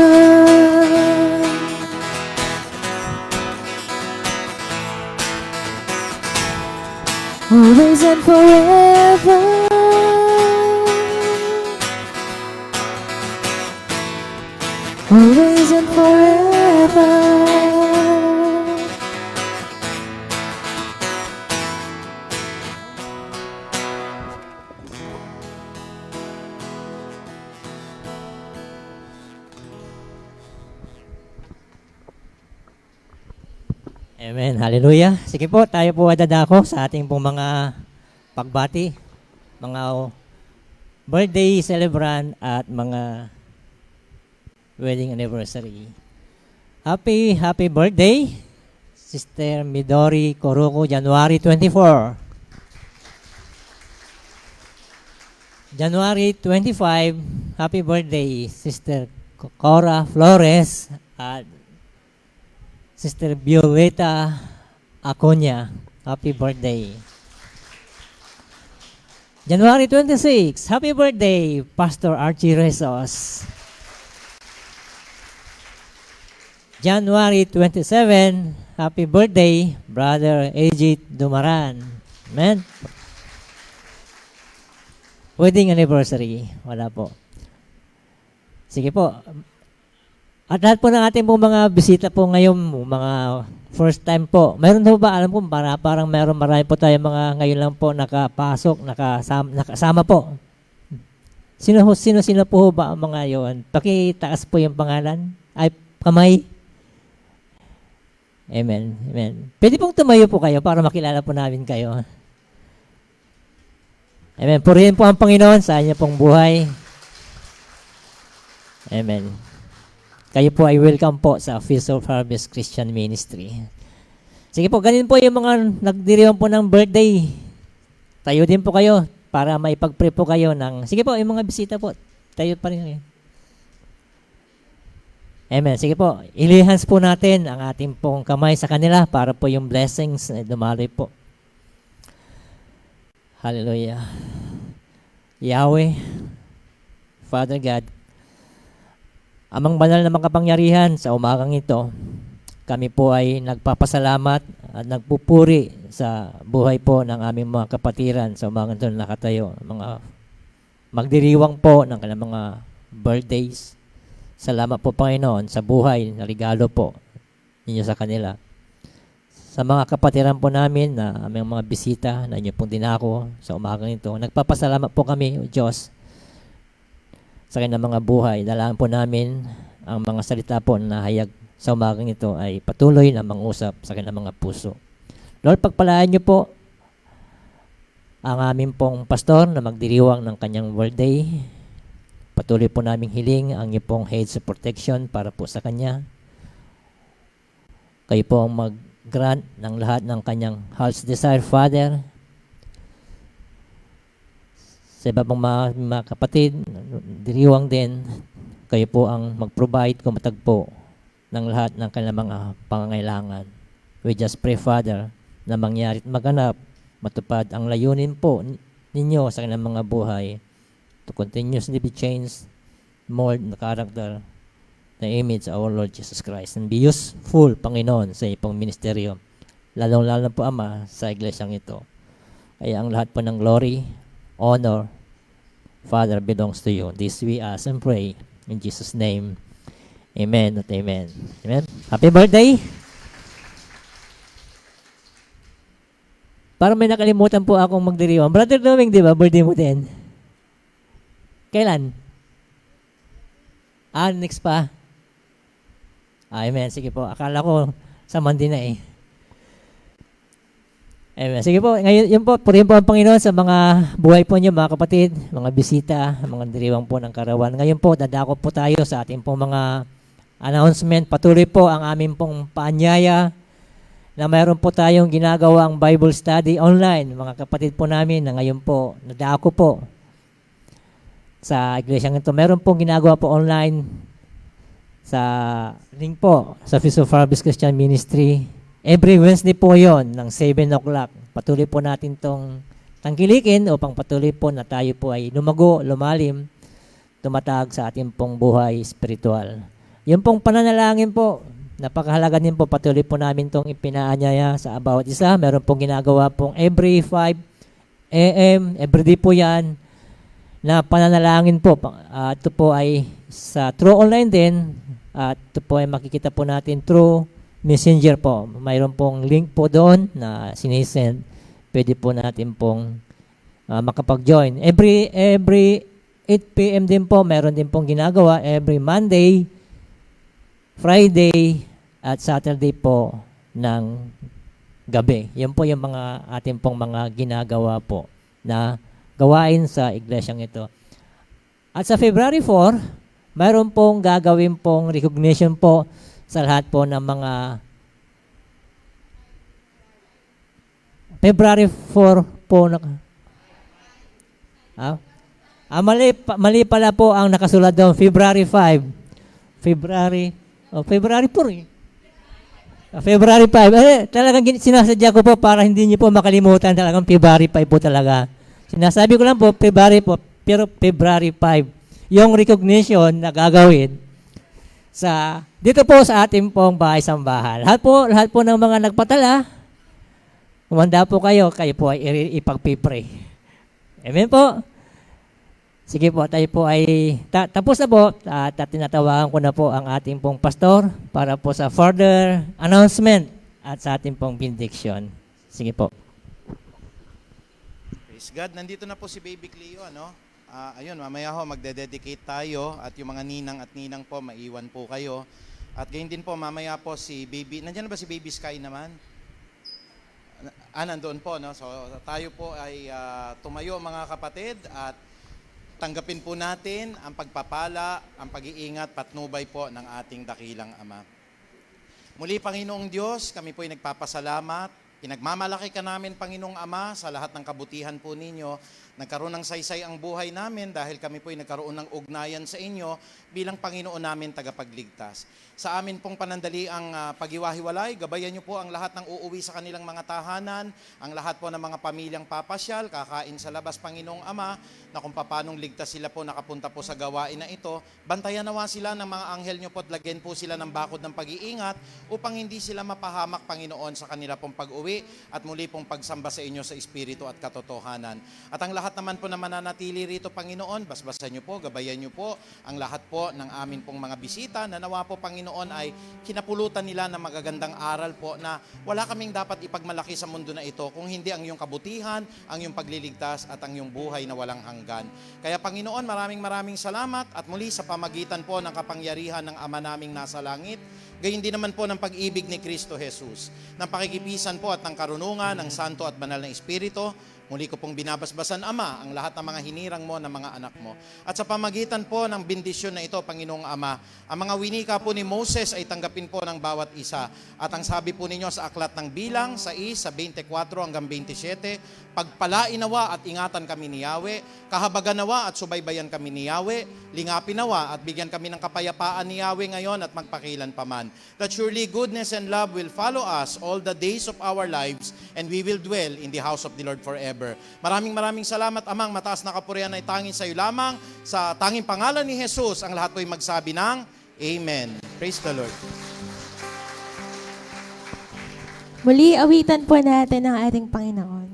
Always and forever. Always and forever. Amen. Hallelujah. Sige po, tayo po dadako sa ating pong mga pagbati, mga birthday celebrant at mga wedding anniversary. Happy birthday, Sister Midori Koruko, January 24. January 25, happy birthday, Sister Cora Flores at Sister Violeta Aconya. Happy birthday. January 26, happy birthday, Pastor Archie Rezos. January 27, happy birthday, Brother Ejit Dumaran. Amen. Wedding anniversary. Wala po. Sige po. At lahat po ng ating po mga bisita po ngayon, mga first time po. Meron po ba, alam po, parang meron marami po tayo mga ngayon lang po nakapasok, nakasama po. Sino po ba ang mga yon? Pakitaas po yung pangalan. Ay, kamay. Amen. Amen. Pwede pong tumayo po kayo para makilala po namin kayo. Amen. Purihin po ang Panginoon sa inyo pong buhay. Amen. Kayo po ay welcome po sa Feast of Harvest Christian Ministry. Sige po, ganun po yung mga nagdiriwang po ng birthday. Tayo din po kayo para maipag-pray po kayo ng... Sige po, yung mga bisita po, tayo pa rin kayo. Amen. Sige po, ilihans po natin ang ating pong kamay sa kanila para po yung blessings na dumaloy po. Hallelujah. Yahweh, Father God, Amang banal na makapangyarihan, sa umagang ito, kami po ay nagpapasalamat at nagpupuri sa buhay po ng aming mga kapatiran sa umagang ito na nakatayo. Mga magdiriwang po ng kanilang mga birthdays. Salamat po, Panginoon, sa buhay na regalo po ninyo sa kanila. Sa mga kapatiran po namin na aming mga bisita na inyo pong dinako sa umagang ito, nagpapasalamat po kami, O Diyos, sa kanilang mga buhay. Dalaan po namin ang mga salita po na hayag sa umagang ito ay patuloy na mangusap sa kanilang mga puso. Lord, pagpalaan niyo po ang aming pong pastor na magdiriwang ng kanyang birthday. Patuloy po naming hiling ang inyong pong hedge of protection para po sa kanya. Kayo po ang mag-grant ng lahat ng kanyang heart's desire, Father. Sa iba pang mga kapatid, diriwang din, kayo po ang mag-provide kung matagpo ng lahat ng kanilang mga pangangailangan. We just pray, Father, na mangyari at maganap, matupad ang layunin po ninyo sa kanilang mga buhay to continuously be changed, mold the character, the image of our Lord Jesus Christ, and be useful, Panginoon, sa ipong ministeryo. Lalong-lalo po, Ama, sa iglesyang ito. Kaya ang lahat po ng glory, honor, Father, belongs to you. This we ask and pray in Jesus' name. Amen at amen. Amen. Happy birthday! Parang may nakalimutan po akong magdiriwang. Brother Doming, di ba? Birthday mo din. Kailan? Next pa. Amen. Sige po. Akala ko sa Monday na eh. Amen. Sige po. Ngayon, yun po. Purihin po ang Panginoon sa mga buhay po niyo, mga kapatid, mga bisita, mga diriwang po ng Karawan. Ngayon po, dadako po tayo sa ating pong mga announcement. Patuloy po ang aming pong paanyaya na mayroon po tayong ginagawang Bible study online. Mga kapatid po namin na ngayon po, nadako po sa iglesyang ito. Meron pong ginagawa po online sa link po sa Feast of Harvest Christian Ministry. Every Wednesday po yon ng 7 o'clock. Patuloy po natin tong tangkilikin upang patuloy po na tayo po ay lumago, lumalim, tumatag sa ating pong buhay spiritual. Yung pong pananalangin po, napakahalaga din po, patuloy po namin itong ipinaanyaya sa bawat isa. Meron pong ginagawa pong every 5 a.m., everyday po yan, na pananalangin po. Ito po ay sa True Online din, at ito po ay makikita po natin through Messenger po. Mayroon pong link po doon na sinisend. Pwede po natin pong makapag-join. Every 8 p.m. din po, meron din pong ginagawa every Monday, Friday, at Saturday po ng gabi. Yan po yung mga ating pong mga ginagawa po na gawain sa iglesyang ito. At sa February 4, mayroon pong gagawin pong recognition po sa lahat po ng mga February 4 po mali pala po ang nakasulat doon, February 5. February 4 eh. February 5. Talagang sinasadya ko po para hindi niyo po makalimutan, talagang February 5 po talaga. Sinasabi ko lang po, February po, pero February 5. Yung recognition na gagawin dito po sa ating pong bahay-sambahan. Lahat po ng mga nagpatala, kumanda po kayo po ay ipagpipray. Amen po. Sige po, tayo po ay tapos na po at tinatawagan ko na po ang ating pong pastor para po sa further announcement at sa ating pong benediction. Sige po. Praise God. Nandito na po si Baby Cleo, ano? Ayun, mamaya ho, magde-dedicate tayo at yung mga ninang at ninang po, maiwan po kayo. At gayon din po, mamaya po si Baby, nandiyan na ba si Baby Sky naman? Nandoon po, no? So tayo po ay tumayo mga kapatid at tanggapin po natin ang pagpapala, ang pag-iingat, patnubay po ng ating dakilang Ama. Muli, Panginoong Diyos, kami po ay nagpapasalamat. Pinagmamalaki ka namin, Panginoong Ama, sa lahat ng kabutihan po ninyo. Nagkaroon ng saysay ang buhay namin dahil kami po ay nagkaroon ng ugnayan sa inyo bilang Panginoon namin tagapagligtas. Sa amin pong panandaliang paghiwa-hiwalay, gabayan niyo po ang lahat ng uuwi sa kanilang mga tahanan, ang lahat po ng mga pamilyang papasyal, kakain sa labas, Panginoong Ama, na kung paanong ligtas sila po nakapunta po sa gawain na ito. Bantayan nawa sila ng mga anghel niyo po at lagyan po sila ng bakod ng pag-iingat upang hindi sila mapahamak, Panginoon, sa kanila pong pag-uwi at muli pong pagsamba sa inyo sa Espiritu at katotohanan. At ang lahat naman po na mananatili rito, Panginoon, basbasan niyo po, gabayan niyo po ang lahat po ng amin pong mga bisita na nawa po, Panginoon, ay kinapulutan nila ng magagandang aral po na wala kaming dapat ipagmalaki sa mundo na ito kung hindi ang iyong kabutihan, ang iyong pagliligtas at ang iyong buhay na walang hanggan. Kaya, Panginoon, maraming salamat at muli sa pamagitan po ng kapangyarihan ng Ama naming nasa langit, gayon din naman po ng pag-ibig ni Kristo Jesus, ng pakikipisan po at ng karunungan ng Santo at Banal na Espiritu, Muli ko pong binabasbasan, Ama, ang lahat ng mga hinirang mo ng mga anak mo. At sa pamagitan po ng bendisyon na ito, Panginoong Ama, ang mga winika po ni Moses ay tanggapin po ng bawat isa. At ang sabi po ninyo sa aklat ng bilang, sa 24 hanggang 27, pagpalain nawa at ingatan kami ni Yahweh, kahabagan nawa at subaybayan kami ni Yahweh, lingapin nawa at bigyan kami ng kapayapaan ni Yahweh ngayon at magpakilan paman. That surely goodness and love will follow us all the days of our lives, and we will dwell in the house of the Lord forever. Maraming salamat, Amang. Mataas na kapurihan ay tanging sa iyo lamang. Sa tanging pangalan ni Jesus, ang lahat po'y magsabi ng Amen. Praise the Lord. Muli, awitan po natin ang ating Panginoon.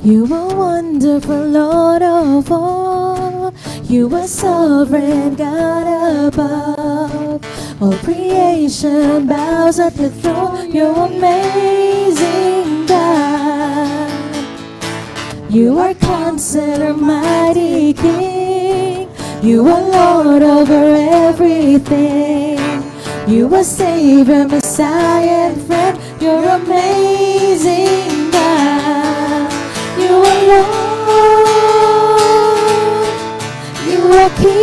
You are wonderful, Lord of all. You are sovereign, God above. All creation bows at the throne. You're amazing, God. You are Counselor, mighty King. You are Lord over everything. You are Savior, Messiah, and friend. You're amazing, God. You are Lord. You are King.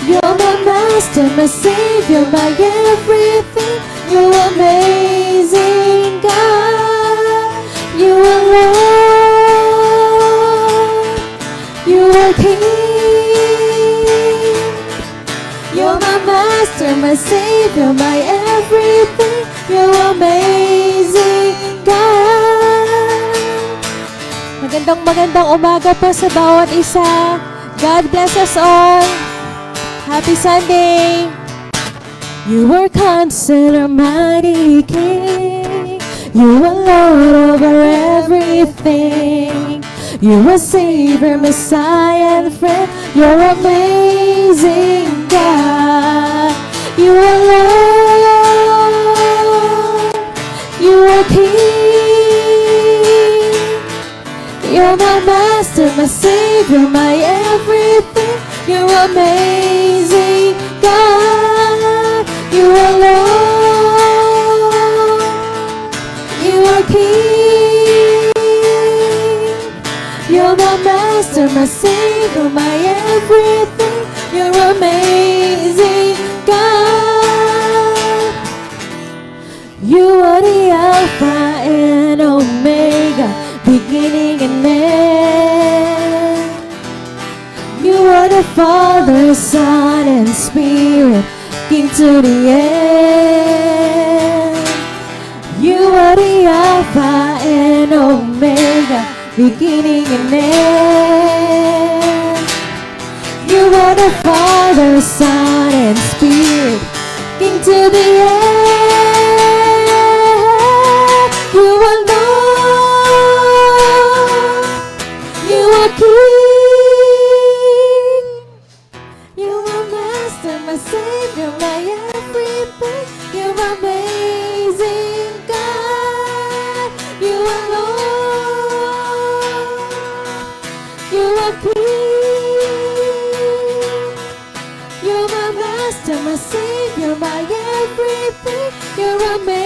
You're my Master, my Savior, my everything. You're amazing, God. You are Lord. You are King. You're my Master, my Savior, my everything. You're amazing, God. Magandang umaga po sa bawat isa. God bless us all. Happy Sunday. You are Counselor, mighty King. You are Lord over everything. You are Savior, Messiah, and friend. You're amazing, God. You are Lord. You are King. You're my Master, my Savior, my everything. You're amazing, God. You are Lord. You are King. You're my Master, my Savior, my everything. You're amazing, God. You are the Alpha and Omega, beginning and end. You are the Father, Son, and Spirit, King to the end. You are the Alpha and Omega, beginning and end. You are the Father, Son, and Spirit, King to the end. You are Lord. You are King. You are Master, my Savior, my everything. You're amazing, God. You are Lord. You are King. You're my Master, my Savior, my everything. You're amazing.